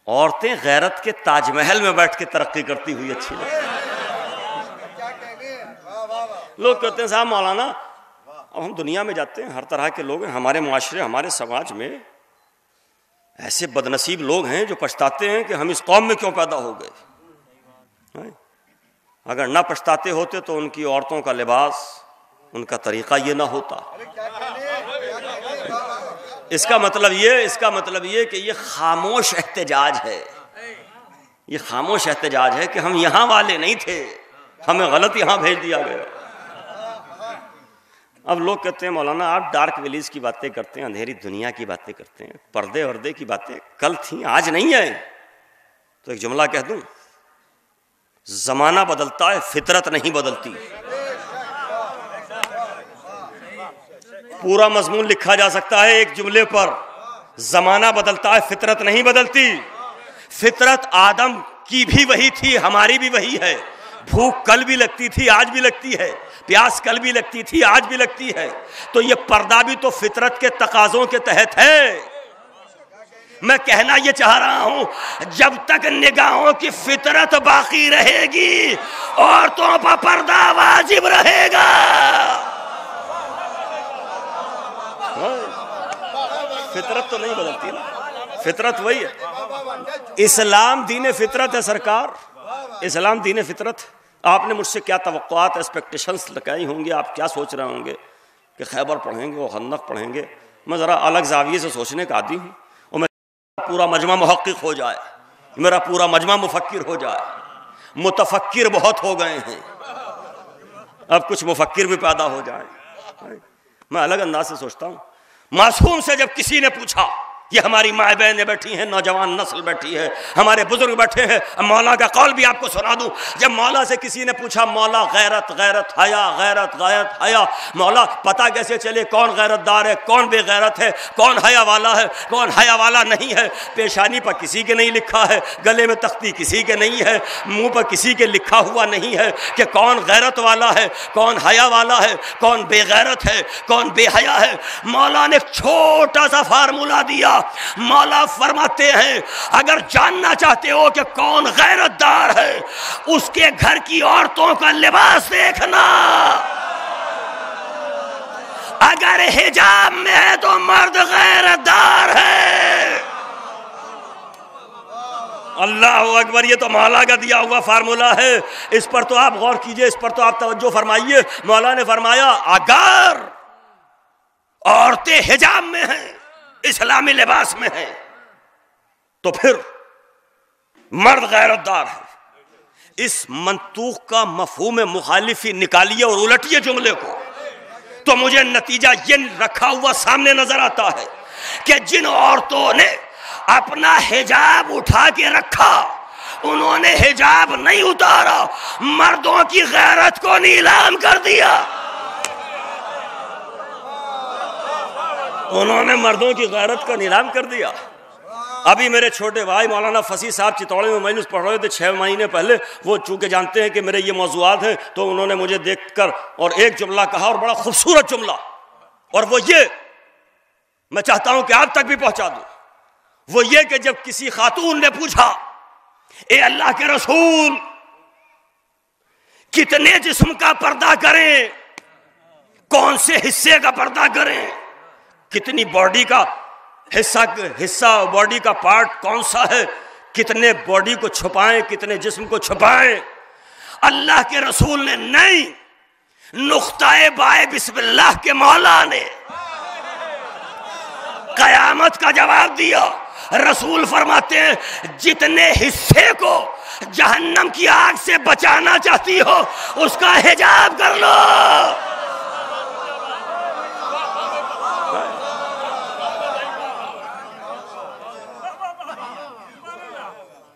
S1: عورتیں غیرت کے تاج محل میں بیٹھ کے ترقی کرتی ہوئی اچھی لگتی. لوگ کہتے ہیں صاحب مولانا اب ہم دنیا میں جاتے ہیں، ہر طرح کے لوگ ہیں، ہمارے معاشرے ہمارے سماج میں ایسے بدنصیب لوگ ہیں جو پچھتاتے ہیں کہ ہم اس قوم میں کیوں پیدا ہو گئے. اگر نہ پچھتاتے ہوتے تو ان کی عورتوں کا لباس، ان کا طریقہ یہ نہ ہوتا. اس کا مطلب یہ کہ یہ خاموش احتجاج ہے، یہ خاموش احتجاج ہے کہ ہم یہاں والے نہیں تھے، ہمیں غلط یہاں بھیج دیا گیا. اب لوگ کہتے ہیں مولانا آپ ڈارک ویلیز کی باتیں کرتے ہیں، اندھیری دنیا کی باتیں کرتے ہیں، پردے وردے کی باتیں کل تھیں آج نہیں ہے. تو ایک جملہ کہہ دوں، زمانہ بدلتا ہے فطرت نہیں بدلتی. پورا مضمون لکھا جا سکتا ہے ایک جملے پر، زمانہ بدلتا ہے فطرت نہیں بدلتی. فطرت آدم کی بھی وہی تھی، ہماری بھی وہی ہے. بھوک کل بھی لگتی تھی آج بھی لگتی ہے، پیاس کل بھی لگتی تھی آج بھی لگتی ہے. تو یہ پردہ بھی تو فطرت کے تقاضوں کے تحت ہے. میں کہنا یہ چاہ رہا ہوں جب تک نگاہوں کی فطرت باقی رہے گی عورتوں پر پردہ واجب رہے گا. فطرت تو نہیں بدلتی نا، فطرت وہی ہے. اسلام دین فطرت ہے سرکار، اسلام دین فطرت. آپ نے مجھ سے کیا توقعات ایکسپیکٹیشنز لگائی ہوں گی، آپ کیا سوچ رہے ہوں گے کہ خیبر پڑھیں گے وہ خندق پڑھیں گے. میں ذرا الگ زاویے سے سوچنے کا عادی ہوں، اور میں پورا مجمع محقق ہو جائے، میرا پورا مجمع مفکر ہو جائے. متفکر بہت ہو گئے ہیں، اب کچھ مفکر بھی پیدا ہو جائیں. میں الگ انداز سے سوچتا ہوں. معصوم سے جب کسی نے پوچھا، یہ ہماری مائیں بہنیں بیٹھی ہیں، نوجوان نسل بیٹھی ہے، ہمارے بزرگ بیٹھے ہیں، مولا کا قول بھی آپ کو سنا دوں. جب مولا سے کسی نے پوچھا مولا غیرت غیرت حیا غیرت غیرت حیا، مولا پتہ کیسے چلے کون غیرت دار ہے کون بے غیرت ہے، کون حیا والا ہے کون حیا والا نہیں ہے. پیشانی پر کسی کے نہیں لکھا ہے، گلے میں تختی کسی کے نہیں ہے، منہ پر کسی کے لکھا ہوا نہیں ہے کہ کون غیرت والا ہے کون حیا والا ہے، کون بے غیرت ہے کون بے حیا ہے. مولا نے چھوٹا سا فارمولہ دیا. مولا فرماتے ہیں اگر جاننا چاہتے ہو کہ کون غیرت دار ہے اس کے گھر کی عورتوں کا لباس دیکھنا. اگر حجاب میں ہے تو مرد غیرت دار ہے. اللہ اکبر. یہ تو مولا کا دیا ہوا فارمولہ ہے، اس پر تو آپ غور کیجئے، اس پر تو آپ توجہ فرمائیے. مولا نے فرمایا اگر عورتیں حجاب میں ہیں اسلامی لباس میں ہیں تو پھر مرد غیرت دار ہے. اس منطوق کا مفہوم مخالفی نکالیے اور الٹیے جملے کو تو مجھے نتیجہ یہ رکھا ہوا سامنے نظر آتا ہے کہ جن عورتوں نے اپنا حجاب اٹھا کے رکھا انہوں نے حجاب نہیں اتارا، مردوں کی غیرت کو نیلام کر دیا. انہوں نے مردوں کی غیرت کو نیلام کر دیا.
S2: ابھی میرے چھوٹے بھائی مولانا فصیح صاحب چتوڑے میں مجلس پڑھ رہے تھے 6 مہینے پہلے. وہ چونکہ جانتے ہیں کہ میرے یہ موضوعات ہیں تو انہوں نے مجھے دیکھ کر اور ایک جملہ کہا، اور بڑا خوبصورت جملہ، اور وہ یہ میں چاہتا ہوں کہ آپ تک بھی پہنچا دوں. وہ یہ کہ جب کسی خاتون نے پوچھا اے اللہ کے رسول کتنے جسم کا پردہ کریں، کون سے حصے کا پردہ کریں، کتنی باڈی کا حصہ باڈی کا پارٹ کون سا ہے، کتنے باڈی کو چھپائیں، کتنے جسم کو چھپائیں. اللہ کے رسول نے نہیں، نقطہ بائے بسم اللہ کے مولا نے قیامت کا جواب دیا. رسول فرماتے ہیں جتنے حصے کو جہنم کی آگ سے بچانا چاہتی ہو اس کا حجاب کر لو.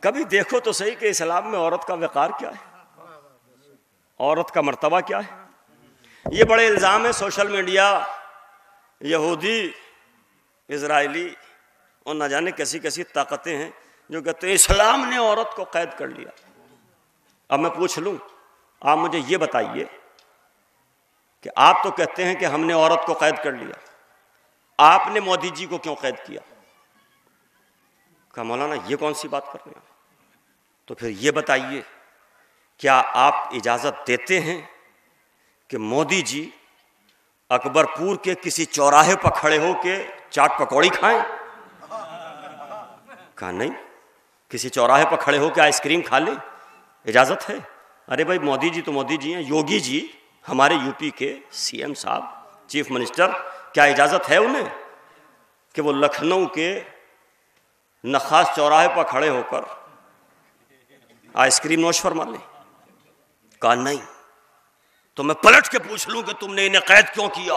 S2: کبھی دیکھو تو صحیح کہ اسلام میں عورت کا وقار کیا ہے، عورت کا مرتبہ کیا ہے. یہ بڑے الزام ہیں سوشل میڈیا، یہودی، اسرائیلی اور نہ جانے کیسی کیسی طاقتیں ہیں جو کہتے ہیں اسلام نے عورت کو قید کر لیا. اب میں پوچھ لوں، آپ مجھے یہ بتائیے کہ آپ تو کہتے ہیں کہ ہم نے عورت کو قید کر لیا، آپ نے مودی جی کو کیوں قید کیا؟ کہا مولانا یہ کون سی بات کر رہے ہیں؟ تو پھر یہ بتائیے کیا آپ اجازت دیتے ہیں کہ مودی جی اکبر پور کے کسی چوراہے پر کھڑے ہو کے چاٹ پکوڑی کھائیں؟ کہا نہیں. کسی چوراہے پر کھڑے ہو کے آئس کریم کھا لیں؟ اجازت ہے؟ ارے بھائی مودی جی تو مودی جی ہیں، یوگی جی ہمارے یو پی کے سی ایم صاحب، چیف منسٹر، کیا اجازت ہے انہیں کہ وہ لکھنؤ کے نخاس چوراہے پر کھڑے ہو کر آئس کریم نوش فرما لیں؟ کہا نہیں. تو میں پلٹ کے پوچھ لوں کہ تم نے انہیں قید کیوں کیا؟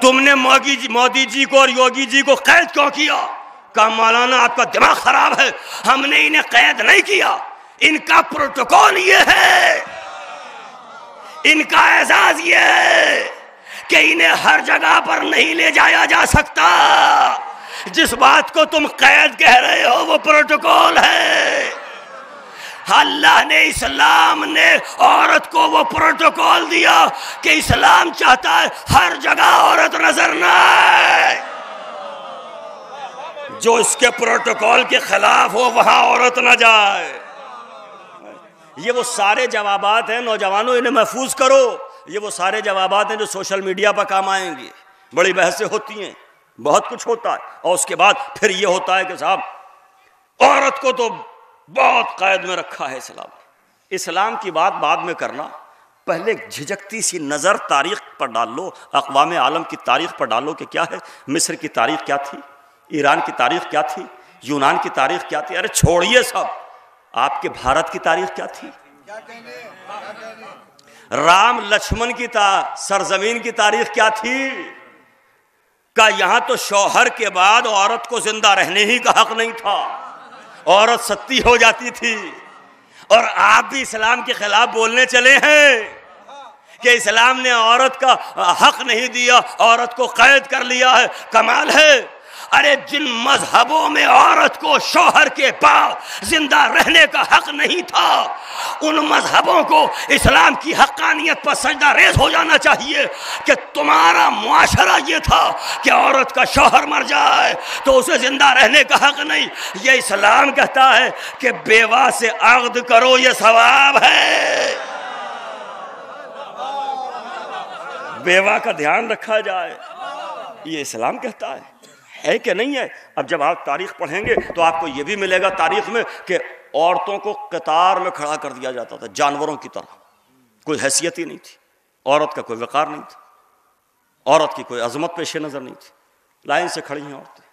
S2: تم نے مودی جی کو اور یوگی جی کو قید کیوں کیا؟ کہا مولانا آپ کا دماغ خراب ہے، ہم نے انہیں قید نہیں کیا، ان کا پروٹوکول یہ ہے، ان کا اعزاز یہ ہے کہ انہیں ہر جگہ پر نہیں لے جایا جا سکتا. جس بات کو تم قید کہہ رہے ہو وہ پروٹوکول ہے. اللہ نے، اسلام نے عورت کو وہ پروٹوکول دیا کہ اسلام چاہتا ہے ہر جگہ عورت نظر نہ آئے، جو اس کے پروٹوکول کے خلاف ہو وہاں عورت نہ جائے. یہ وہ سارے جوابات ہیں، نوجوانوں انہیں محفوظ کرو، یہ وہ سارے جوابات ہیں جو سوشل میڈیا پر کام آئیں گے. بڑی بحثیں ہوتی ہیں، بہت کچھ ہوتا ہے، اور اس کے بعد پھر یہ ہوتا ہے کہ صاحب عورت کو تو بہت قید میں رکھا ہے اسلام. اسلام کی بات بعد میں کرنا، پہلے جھجکتی سی نظر تاریخ پر ڈال لو، اقوام عالم کی تاریخ پر ڈالو کہ کیا ہے. مصر کی تاریخ کیا تھی، ایران کی تاریخ کیا تھی، یونان کی تاریخ کیا تھی. ارے چھوڑیے سب، آپ کے بھارت کی تاریخ کیا تھی، رام لکشمن کی سرزمین کی تاریخ کیا تھی. کہ یہاں تو شوہر کے بعد عورت کو زندہ رہنے ہی کا حق نہیں تھا، عورت ستی ہو جاتی تھی. اور آپ بھی اسلام کے خلاف بولنے چلے ہیں کہ اسلام نے عورت کا حق نہیں دیا، عورت کو قید کر لیا ہے. کمال ہے. ارے جن مذہبوں میں عورت کو شوہر کے بعد زندہ رہنے کا حق نہیں تھا، ان مذہبوں کو اسلام کی حقانیت پر سجدہ ریز ہو جانا چاہیے کہ تمہارا معاشرہ یہ تھا کہ عورت کا شوہر مر جائے تو اسے زندہ رہنے کا حق نہیں. یہ اسلام کہتا ہے کہ بیوہ سے عقد کرو، یہ ثواب ہے. بیوہ کا دھیان رکھا جائے، یہ اسلام کہتا ہے کہ نہیں ہے. اب جب آپ تاریخ پڑھیں گے تو آپ کو یہ بھی ملے گا تاریخ میں کہ عورتوں کو قطار میں کھڑا کر دیا جاتا تھا جانوروں کی طرح. کوئی حیثیت ہی نہیں تھی، عورت کا کوئی وقار نہیں تھا، عورت کی کوئی عظمت پیش نظر نہیں تھی. لائن سے کھڑی ہیں عورتیں.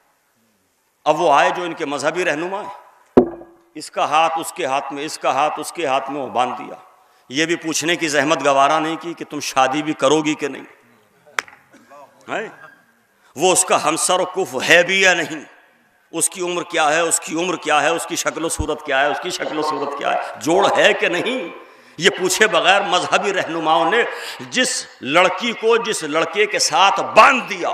S2: اب وہ آئے جو ان کے مذہبی رہنما ہیں، اس کا ہاتھ اس کے ہاتھ میں، اس کا ہاتھ اس کے ہاتھ میں وہ باندھ دیا. یہ بھی پوچھنے کی زحمت گوارا نہیں کی کہ تم شادی بھی کرو گی کہ نہیں. وہ اس کا ہمسر و کف ہے بھی یا نہیں، اس کی عمر کیا ہے، اس کی عمر کیا ہے، اس کی شکل و صورت کیا ہے، اس کی شکل و صورت کیا ہے، جوڑ ہے کہ نہیں. یہ پوچھے بغیر مذہبی رہنماؤں نے جس لڑکی کو جس لڑکے کے ساتھ باندھ دیا،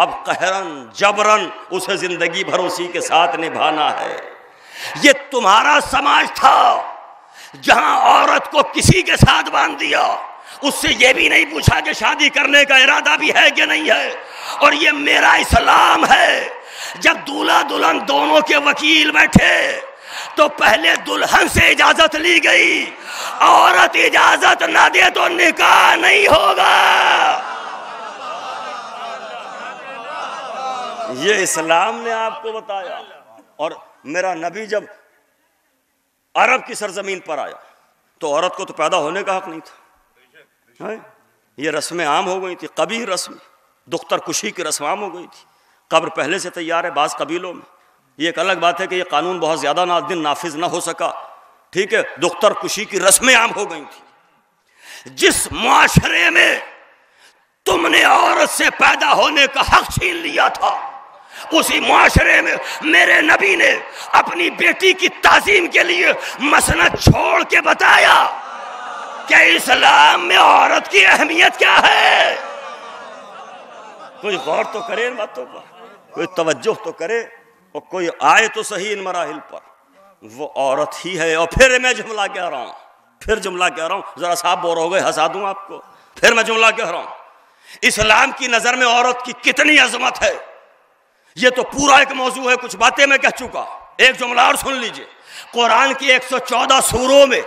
S2: اب قہرن جبرن اسے زندگی بھر اسی کے ساتھ نبھانا ہے۔ یہ تمہارا سماج تھا جہاں عورت کو کسی کے ساتھ باندھ دیا، اس سے یہ بھی نہیں پوچھا کہ شادی کرنے کا ارادہ بھی ہے کہ نہیں ہے۔ اور یہ میرا اسلام ہے، جب دولہا دلہن دونوں کے وکیل بیٹھے تو پہلے دلہن سے اجازت لی گئی، عورت اجازت نہ دے تو نکاح نہیں ہوگا۔ یہ اسلام نے آپ کو بتایا۔ اور میرا نبی جب عرب کی سرزمین پر آیا تو عورت کو تو پیدا ہونے کا حق نہیں تھا، یہ رسمیں عام ہو گئی تھی، قبیح رسم، دختر کشی کی رسم عام ہو گئی تھی، قبر پہلے سے تیار ہے بعض قبیلوں میں۔ یہ ایک الگ بات ہے کہ یہ قانون بہت زیادہ دن نافذ نہ ہو سکا، ٹھیک ہے، دختر کشی کی رسمیں عام ہو گئی تھی۔ جس معاشرے میں تم نے عورت سے پیدا ہونے کا حق چھین لیا تھا، اسی معاشرے میں میرے نبی نے اپنی بیٹی کی تعظیم کے لیے مسند چھوڑ کے بتایا کہ اسلام میں عورت کی اہمیت کیا ہے۔ کوئی غور تو کرے ان باتوں پر، کوئی توجہ تو کرے، اور کوئی آئے تو صحیح ان مراحل پر۔ وہ عورت ہی ہے۔ اور پھر میں جملہ کہہ رہا ہوں، ذرا صاحب بور ہو گئے، ہنسا دوں آپ کو، پھر میں جملہ کہہ رہا ہوں، اسلام کی نظر میں عورت کی کتنی عظمت ہے۔ یہ تو پورا ایک موضوع ہے، کچھ باتیں میں کہہ چکا، ایک جملہ اور سن لیجئے۔ قرآن کی 114 سوروں میں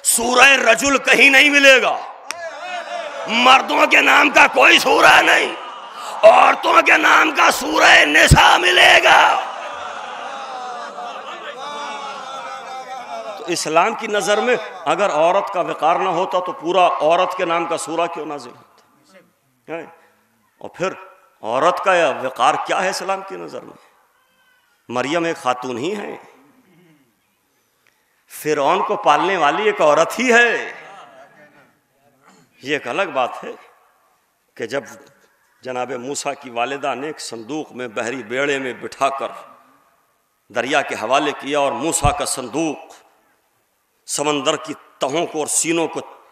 S2: سورہ رجل کہیں نہیں ملے گا، مردوں کے نام کا کوئی سورہ نہیں، عورتوں کے نام کا سورہ نساء ملے گا۔ تو اسلام کی نظر میں اگر عورت کا وقار نہ ہوتا تو پورا عورت کے نام کا سورہ کیوں نازل ہوتا؟ اور پھر عورت کا وقار کیا ہے اسلام کی نظر میں؟ مریم ایک خاتون ہی ہے، فرعون کو پالنے والی ایک عورت ہی ہے۔ یہ ایک الگ بات ہے کہ جب جناب موسیٰ کی والدہ نے ایک صندوق میں بحری بیڑے میں بٹھا کر دریا کے حوالے کیا، اور موسیٰ کا صندوق سمندر کی تہوں کو اور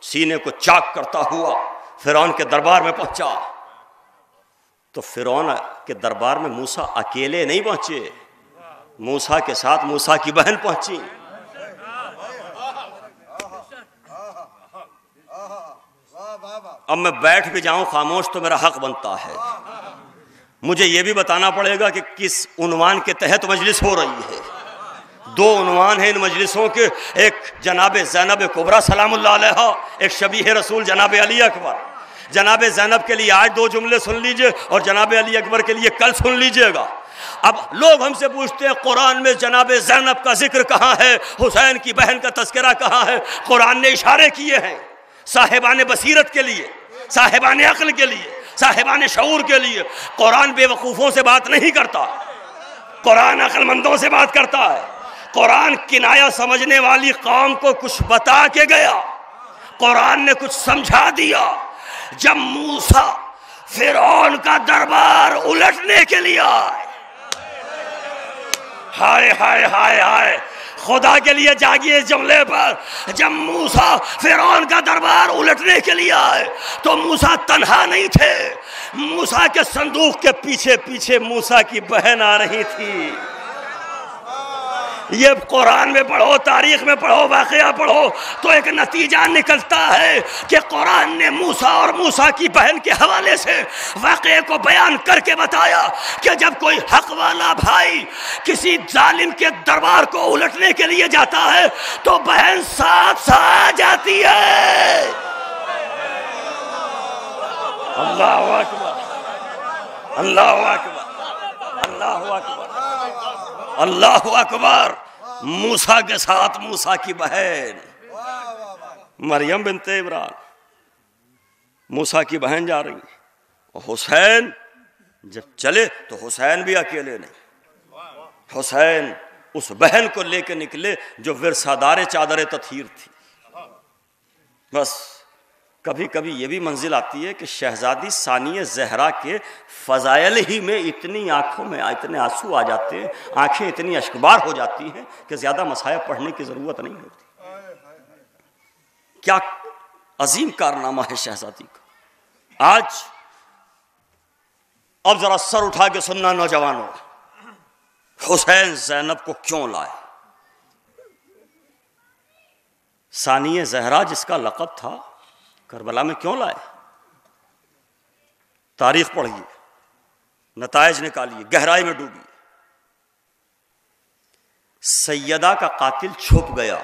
S2: سینے کو چاک کرتا ہوا فرعون کے دربار میں پہنچا، تو فرعون کے دربار میں موسیٰ اکیلے نہیں پہنچے، موسیٰ کے ساتھ موسیٰ کی بہن پہنچی۔ اب میں بیٹھ بھی جاؤں خاموش تو میرا حق بنتا ہے، مجھے یہ بھی بتانا پڑے گا کہ کس عنوان کے تحت مجلس ہو رہی ہے۔ دو عنوان ہیں ان مجلسوں کے، ایک جناب زینب کبریٰ سلام اللہ علیہا، ایک شبیہ رسول جناب علی اکبر۔ جناب زینب کے لیے آج 2 جملے سن لیجئے اور جناب علی اکبر کے لیے کل سن لیجئے گا۔ اب لوگ ہم سے پوچھتے ہیں قرآن میں جناب زینب کا ذکر کہاں ہے، حسین کی بہن کا تذکرہ کہاں ہے؟ قرآن نے اشارے کیے ہیں صاحبان بصیرت کے لیے، صاحبان عقل کے لیے، صاحبان شعور کے لیے۔ قرآن بے وقوفوں سے بات نہیں کرتا، قرآن عقل مندوں سے بات کرتا ہے۔ قرآن کنایا سمجھنے والی قوم کو کچھ بتا کے گیا، قرآن نے کچھ سمجھا دیا۔ جب موسیٰ فرعون کا دربار الٹنے کے لیے آئے، ہائے ہائے ہائے ہائے، خدا کے لیے جاگیے اس جملے پر۔ جب موسیٰ فرعون کا دربار الٹنے کے لیے آئے تو موسیٰ تنہا نہیں تھے، موسیٰ کے صندوق کے پیچھے پیچھے موسیٰ کی بہن آ رہی تھی۔ یہ قرآن میں پڑھو، تاریخ میں پڑھو، واقعہ پڑھو تو ایک نتیجہ نکلتا ہے کہ قرآن نے موسیٰ اور موسیٰ کی بہن کے حوالے سے واقعے کو بیان کر کے بتایا کہ جب کوئی حق والا بھائی کسی ظالم کے دربار کو الٹنے کے لیے جاتا ہے تو بہن ساتھ ساتھ جاتی ہے۔ اللہ اکبر، اللہ اکبر، اللہ اکبر، اللہ اکبر۔ موسیٰ کے ساتھ موسیٰ کی بہن مریم بنت عمران، موسیٰ کی بہن جا رہی ہے۔ حسین جب چلے تو حسین بھی اکیلے نہیں، حسین اس بہن کو لے کے نکلے جو ورثادار چادر تطہیر تھی۔ بس کبھی کبھی یہ بھی منزل آتی ہے کہ شہزادی ثانیہ زہرا کے فضائل ہی میں اتنی آنکھوں میں اتنے آنسو آ جاتے ہیں، آنکھیں اتنی اشکبار ہو جاتی ہیں کہ زیادہ مصائب پڑھنے کی ضرورت نہیں ہوتی۔ کیا عظیم کارنامہ ہے شہزادی کا۔ آج اب ذرا سر اٹھا کے سننا نوجوانوں، حسین زینب کو کیوں لائے؟ ثانی زہرا جس کا لقب تھا، کربلا میں کیوں لائے؟ تاریخ پڑھیے، نتائج نکالیے، گہرائی میں ڈوبیے۔ سیدہ کا قاتل چھپ گیا،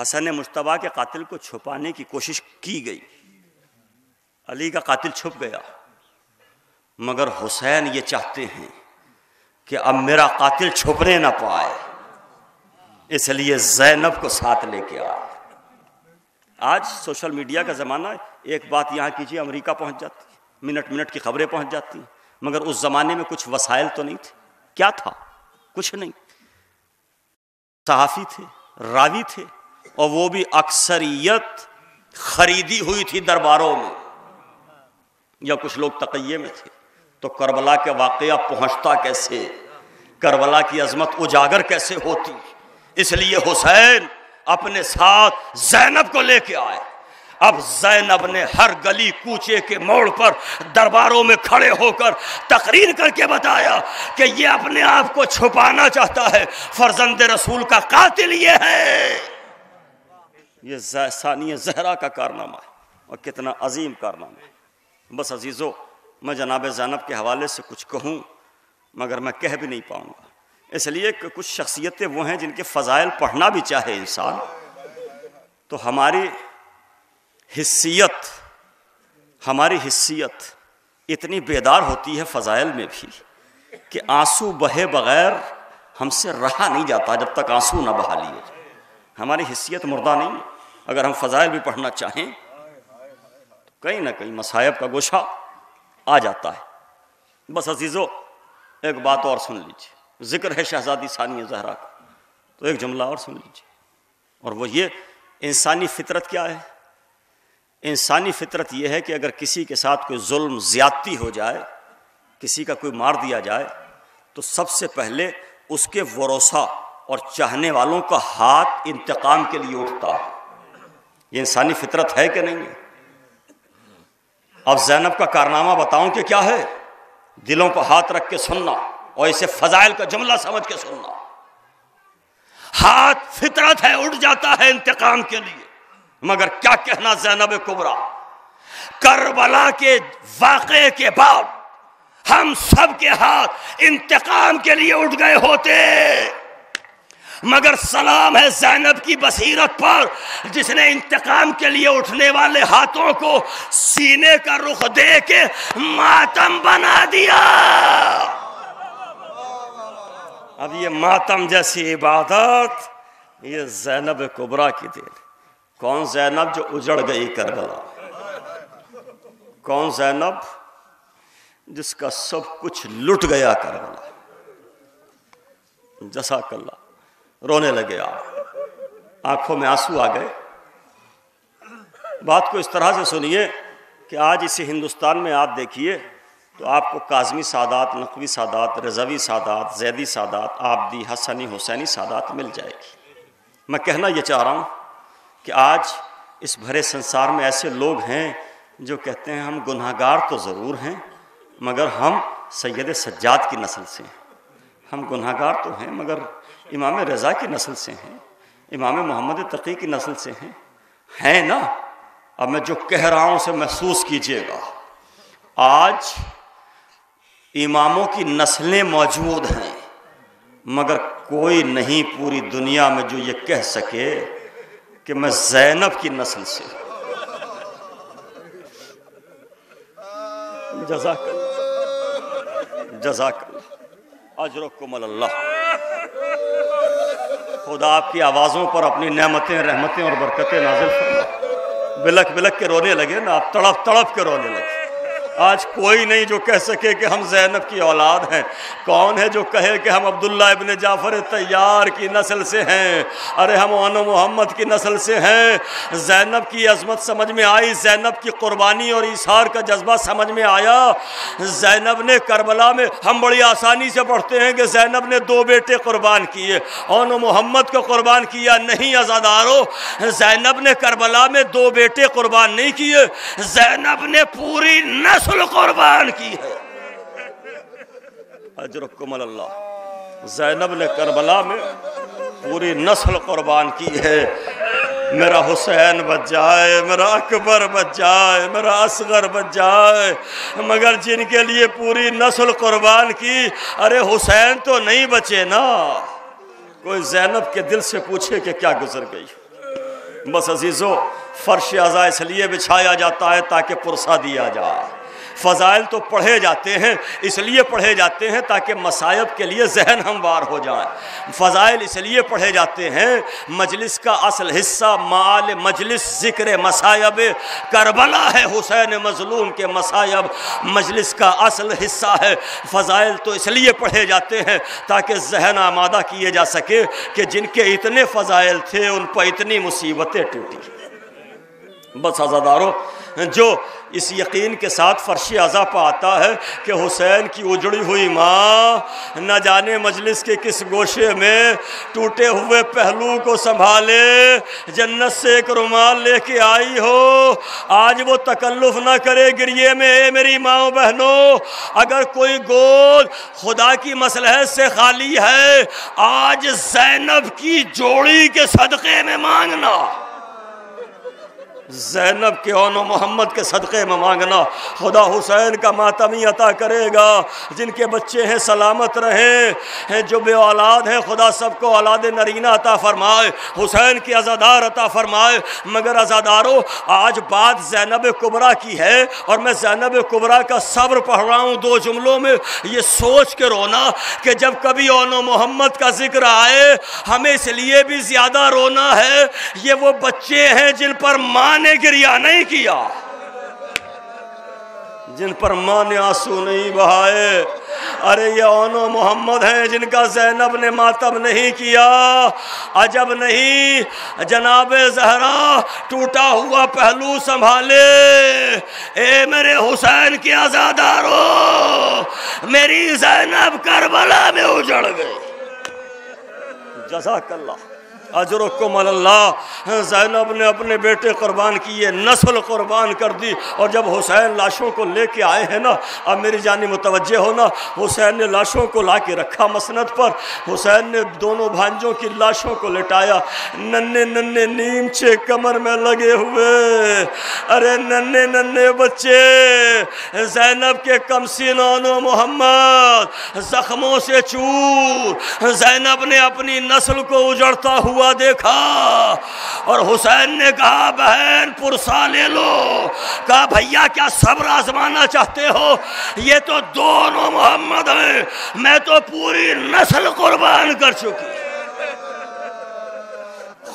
S2: حسن مجتبیٰ کے قاتل کو چھپانے کی کوشش کی گئی، علی کا قاتل چھپ گیا، مگر حسین یہ چاہتے ہیں کہ اب میرا قاتل چھپنے نہ پائے، اس لیے زینب کو ساتھ لے کے آئے۔ آج سوشل میڈیا کا زمانہ ہے، ایک بات یہاں کیجیے امریکہ پہنچ جاتی، منٹ منٹ کی خبریں پہنچ جاتی، مگر اس زمانے میں کچھ وسائل تو نہیں تھے۔ کیا تھا؟ کچھ نہیں، صحافی تھے، راوی تھے، اور وہ بھی اکثریت خریدی ہوئی تھی درباروں میں، یا کچھ لوگ تقیے میں تھے۔ تو کربلا کے واقعہ پہنچتا کیسے، کربلا کی عظمت اجاگر کیسے ہوتی؟ اس لیے حسین اپنے ساتھ زینب کو لے کے آئے۔ اب زینب نے ہر گلی کوچے کے موڑ پر درباروں میں کھڑے ہو کر تقریر کر کے بتایا کہ یہ اپنے آپ کو چھپانا چاہتا ہے، فرزند رسول کا قاتل یہ ہے۔ یہ ثانی زہرا کا کارنامہ ہے، اور کتنا عظیم کارنامہ ہے۔ بس عزیزو، میں جناب زینب کے حوالے سے کچھ کہوں مگر میں کہہ بھی نہیں پاؤں گا، اس لیے کہ کچھ شخصیتیں وہ ہیں جن کے فضائل پڑھنا بھی چاہے انسان تو ہماری حیثیت اتنی بیدار ہوتی ہے فضائل میں بھی کہ آنسو بہے بغیر ہم سے رہا نہیں جاتا جب تک آنسو نہ بہا لیے جائے۔ ہماری حیثیت مردہ نہیں ہے، اگر ہم فضائل بھی پڑھنا چاہیں تو کہیں نہ کہیں مصائب کا گوشہ آ جاتا ہے۔ بس عزیزو، ایک بات اور سن لیجیے، ذکر ہے شہزادی ثانی زہرا کا، تو ایک جملہ اور سن لیجیے، اور وہ یہ، انسانی فطرت کیا ہے؟ انسانی فطرت یہ ہے کہ اگر کسی کے ساتھ کوئی ظلم زیادتی ہو جائے، کسی کا کوئی مار دیا جائے، تو سب سے پہلے اس کے ورثاء اور چاہنے والوں کا ہاتھ انتقام کے لیے اٹھتا ہے۔ یہ انسانی فطرت ہے کہ نہیں ہے؟ اب زینب کا کارنامہ بتاؤں کہ کیا ہے؟ دلوں پر ہاتھ رکھ کے سننا اور اسے فضائل کا جملہ سمجھ کے سننا۔ ہاتھ فطرت ہے، اٹھ جاتا ہے انتقام کے لیے، مگر کیا کہنا زینب کبریٰ، کربلا کے واقعے کے بعد ہم سب کے ہاتھ انتقام کے لیے اٹھ گئے ہوتے، مگر سلام ہے زینب کی بصیرت پر جس نے انتقام کے لیے اٹھنے والے ہاتھوں کو سینے کا رخ دے کے ماتم بنا دیا۔ اب یہ ماتم جیسی عبادت یہ زینب کبریٰ کی دین۔ کون زینب جو اجڑ گئی کربلا؟ کون زینب جس کا سب کچھ لٹ گیا کربلا؟ جزاک اللہ۔ رونے لگے آپ، آنکھوں میں آنسو آ گئے۔ بات کو اس طرح سے سنیے کہ آج اسی ہندوستان میں آپ دیکھیے تو آپ کو کاظمی سادات، نقوی سادات، رضوی سادات، زیدی سادات، آبدی، حسنی، حسینی سادات مل جائے گی۔ میں کہنا یہ چاہ رہا ہوں کہ آج اس بھرے سنسار میں ایسے لوگ ہیں جو کہتے ہیں ہم گناہگار تو ضرور ہیں مگر ہم سید سجاد کی نسل سے ہیں۔ ہم گناہگار تو ہیں مگر امام رضا کی نسل سے ہیں، امام محمد تقی کی نسل سے ہیں نا؟ اب میں جو کہہ رہا ہوں اسے محسوس کیجئے گا۔ آج اماموں کی نسلیں موجود ہیں مگر کوئی نہیں پوری دنیا میں جو یہ کہہ سکے کہ میں زینب کی نسل سے ہوں۔ جزاک اللہ، جزاک اللہ، اجرکم اللہ۔ خدا آپ کی آوازوں پر اپنی نعمتیں، رحمتیں اور برکتیں نازل فرمائے۔ بلک بلک کے رونے لگے نا آپ، تڑپ تڑپ کے رونے لگے۔ آج کوئی نہیں جو کہہ سکے کہ ہم زینب کی اولاد ہیں۔ کون ہے جو کہے کہ ہم عبداللہ ابن جعفر طیار کی نسل سے ہیں؟ ارے ہم انو محمد کی نسل سے ہیں۔ زینب کی عظمت سمجھ میں آئی، زینب کی قربانی اور ایثار کا جذبہ سمجھ میں آیا۔ زینب نے کربلا میں، ہم بڑی آسانی سے پڑھتے ہیں کہ زینب نے 2 بیٹے قربان کیے، انو محمد کو قربان کیا، نہیں عزادارو، زینب نے کربلا میں 2 بیٹے قربان نہیں کیے، زینب نے پوری نسل نسل قربان کی ہے۔ اجرکم اللہ، زینب نے کربلا میں پوری نسل قربان کی ہے۔ میرا حسین بچ جائے، میرا اکبر بچ جائے، میرا اصغر بچ جائے، مگر جن کے لیے پوری نسل قربان کی، ارے حسین تو نہیں بچے نا۔ کوئی زینب کے دل سے پوچھے کہ کیا گزر گئی۔ بس عزیزو، فرش عزا اس لیے بچھایا جاتا ہے تاکہ پرسا دیا جائے۔ فضائل تو پڑھے جاتے ہیں، اس لیے پڑھے جاتے ہیں تاکہ مصائب کے لیے ذہن ہموار ہو جائیں۔ فضائل اس لیے پڑھے جاتے ہیں، مجلس کا اصل حصہ معال مجلس ذکر مصائب کربلا ہے، حسین مظلوم کے مصائب مجلس کا اصل حصہ ہے۔ فضائل تو اس لیے پڑھے جاتے ہیں تاکہ ذہن آمادہ کیے جا سکے کہ جن کے اتنے فضائل تھے ان پر اتنی مصیبتیں ٹوٹی۔ بس عزادارو، جو اس یقین کے ساتھ فرش عزا پہ آتا ہے کہ حسین کی اجڑی ہوئی ماں نہ جانے مجلس کے کس گوشے میں ٹوٹے ہوئے پہلو کو سنبھالے جنت سے ایک رومال لے کے آئی ہو، آج وہ تکلف نہ کرے گریے میں۔ اے میری ماں بہنوں، اگر کوئی گود خدا کی مصلحت سے خالی ہے، آج زینب کی جوڑی کے صدقے میں مانگنا، زینب کے اون و محمد کے صدقے میں مانگنا، خدا حسین کا ماتمی عطا کرے گا۔ جن کے بچے ہیں سلامت رہیں، جو بے اولاد ہیں خدا سب کو اولاد نرینہ عطا فرمائے، حسین کی عزادار عطا فرمائے۔ مگر عزادارو، آج بات زینب کبریٰ کی ہے اور میں زینب کبریٰ کا صبر پڑھ رہا ہوں دو جملوں میں، یہ سوچ کے رونا کہ جب کبھی اون و محمد کا ذکر آئے ہمیں اس لیے بھی زیادہ رونا ہے، یہ وہ بچے ہیں جن پر ماں نے گریہ نہیں کیا، جن پر ماں نے آنسو نہیں بہائے۔ ارے یہ اون و محمد ہیں جن کا زینب نے ماتم نہیں کیا۔ عجب نہیں جناب زہرا ٹوٹا ہوا پہلو سنبھالے۔ اے میرے حسین کے عزادارو، میری زینب کربلا میں اجڑ گئی۔ جزاک اللہ، اجرکم اللہ۔ زینب نے اپنے بیٹے قربان کیے، نسل قربان کر دی، اور جب حسین لاشوں کو لے کے آئے ہیں نا، اب میری جانی متوجہ ہونا، حسین نے لاشوں کو لا کے رکھا مسند پر، حسین نے دونوں بھانجوں کی لاشوں کو لٹایا، ننے ننے نیمچے کمر میں لگے ہوئے، ارے ننے ننے بچے، زینب کے کمسین اون و محمد زخموں سے چور۔ زینب نے اپنی نسل کو اجڑتا ہوا دیکھا اور حسین نے کہا بہن پرسا لے لو۔ کہا بھیا کیا صبر آزمانا چاہتے ہو؟ یہ تو دونوں محمد ہیں، میں تو پوری نسل قربان کر چکی۔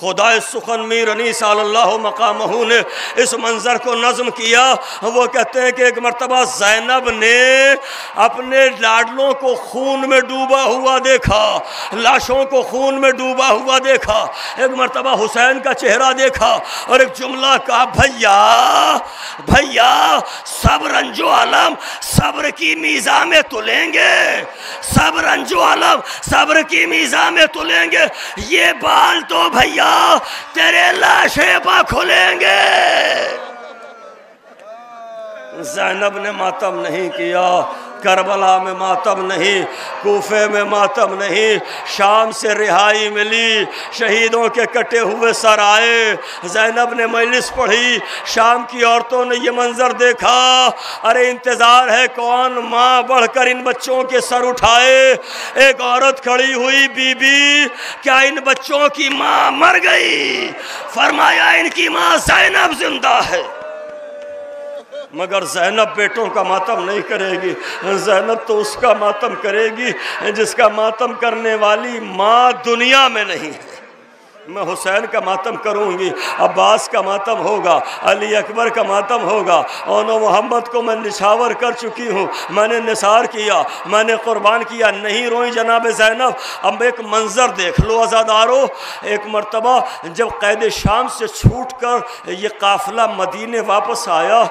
S2: خدا سخن میر انی صلی اللہ مقامہ نے اس منظر کو نظم کیا۔ وہ کہتے ہیں کہ ایک مرتبہ زینب نے اپنے لاڈلوں کو خون میں ڈوبا ہوا دیکھا، لاشوں کو خون میں ڈوبا ہوا دیکھا، ایک مرتبہ حسین کا چہرہ دیکھا اور ایک جملہ کہا بھیا بھیا صبر انجو علم صبر کی میزان میں تلیں گے، صبر انجو علم صبر کی میزان میں تلیں گے، یہ بال تو بھیا تیرے لاشیں پا کھلیں گے۔ زینب نے ماتم نہیں کیا، کربلا میں ماتم نہیں، کوفے میں ماتم نہیں، شام سے رہائی ملی، شہیدوں کے کٹے ہوئے سر آئے، زینب نے مجلس پڑھی، شام کی عورتوں نے یہ منظر دیکھا، ارے انتظار ہے کون ماں بڑھ کر ان بچوں کے سر اٹھائے۔ ایک عورت کھڑی ہوئی، بی بی کیا ان بچوں کی ماں مر گئی؟ فرمایا ان کی ماں زینب زندہ ہے۔ مگر زینب بیٹوں کا ماتم نہیں کرے گی، زینب تو اس کا ماتم کرے گی جس کا ماتم کرنے والی ماں دنیا میں نہیں ہے۔ میں حسین کا ماتم کروں گی، عباس کا ماتم ہوگا، علی اکبر کا ماتم ہوگا، اون و محمد کو میں نچھاور کر چکی ہوں، میں نے نثار کیا، میں نے قربان کیا، نہیں روئی جناب زینب۔ اب ایک منظر دیکھ لو عزادارو، ایک مرتبہ جب قید شام سے چھوٹ کر یہ قافلہ مدینے واپس آیا،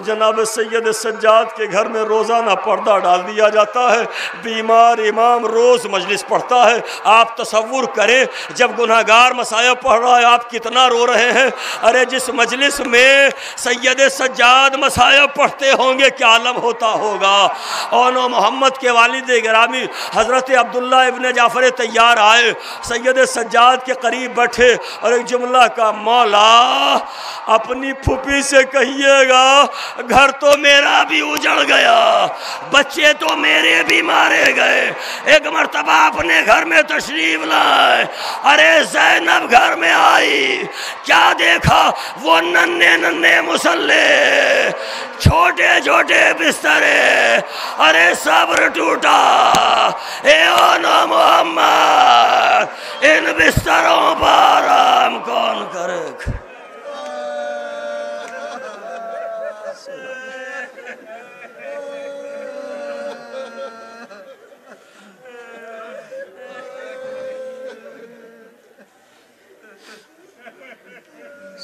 S2: جناب سید سجاد کے گھر میں روزانہ پردہ ڈال دیا جاتا ہے، بیمار امام روز مجلس پڑھتا ہے۔ آپ تصور کریں جب گناہگار مصائب پڑھ رہا ہے، آپ کتنا رو رہے ہیں۔ ارے جس مجلس میں سید سجاد مصائب پڑھتے ہوں گے کیا عالم ہوتا ہوگا۔ اور محمد کے والد گرامی حضرت عبداللہ ابن جعفر طیار آئے، سید سجاد کے قریب بیٹھے اور ایک جملہ کا، مولا اپنی پھوپھی سے کہیے گا گھر تو میرا بھی اجڑ گیا، بچے تو میرے بھی مارے گئے، ایک مرتبہ اپنے گھر میں تشریف لائے۔ ارے زینب گھر میں آئی، کیا دیکھا؟ وہ ننھے ننھے مصلے، چھوٹے چھوٹے بسترے، ارے صبر ٹوٹا۔ اے اونا محمد، ان بستروں پر آرام کون کرے گا؟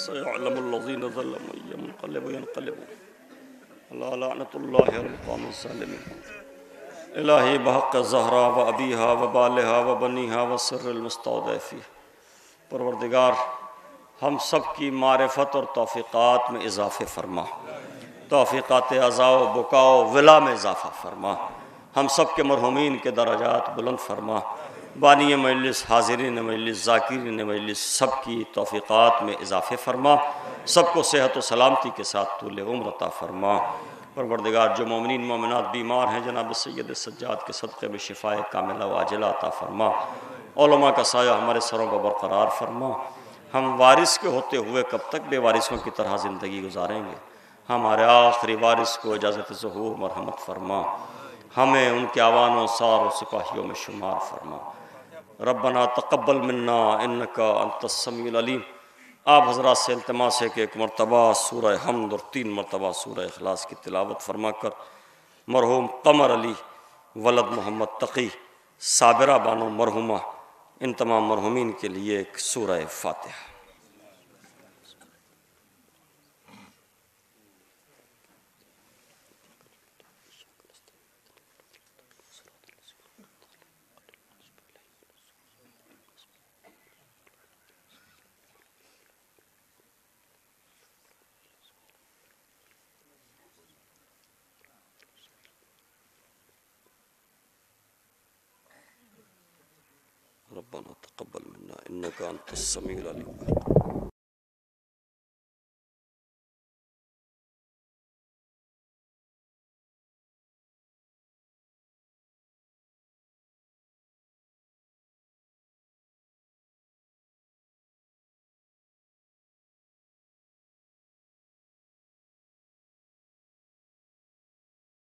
S2: سيعلم الذين ظلموا أي منقلب ينقلبون ألا لعنة الله على القوم الظالمين۔ الہی بحق زہرا و ابیہا و بالہا و بنیہا و سر المستودع فیہ، پروردگار ہم سب کی معرفت اور توفیقات میں اضافے فرما، توفیقات عزا و بکا و ولا میں اضافہ فرما، ہم سب کے مرحومین کے درجات بلند فرما، بانی مجلس، حاضرین مجلس، ذاکرین مجلس سب کی توفیقات میں اضافے فرما، سب کو صحت و سلامتی کے ساتھ طول عمر عطا فرما۔ پروردگار جو مومنین مومنات بیمار ہیں جناب سید سجاد کے صدقے میں شفاء کاملہ و عاجلہ عطا فرما، علماء کا سایہ ہمارے سروں پر برقرار فرما۔ ہم وارث کے ہوتے ہوئے کب تک بے وارثوں کی طرح زندگی گزاریں گے؟ ہمارے آخری وارث کو اجازت ظہور مرحمت فرما، ہمیں ان کے آوان و سار و سپاہیوں میں شمار فرما۔ ربنا تقبل منا انکا انت السمیع العلیم۔ آپ حضرات سے التماس ہے کہ ایک مرتبہ سورہ حمد اور 3 مرتبہ سورہ اخلاص کی تلاوت فرما کر مرحوم قمر علی ولد محمد تقی، صابرہ بانو مرحومہ، ان تمام مرحومین کے لیے ایک سورہ فاتحہ۔ ربنا تقبل منا انك انت السميع العليم۔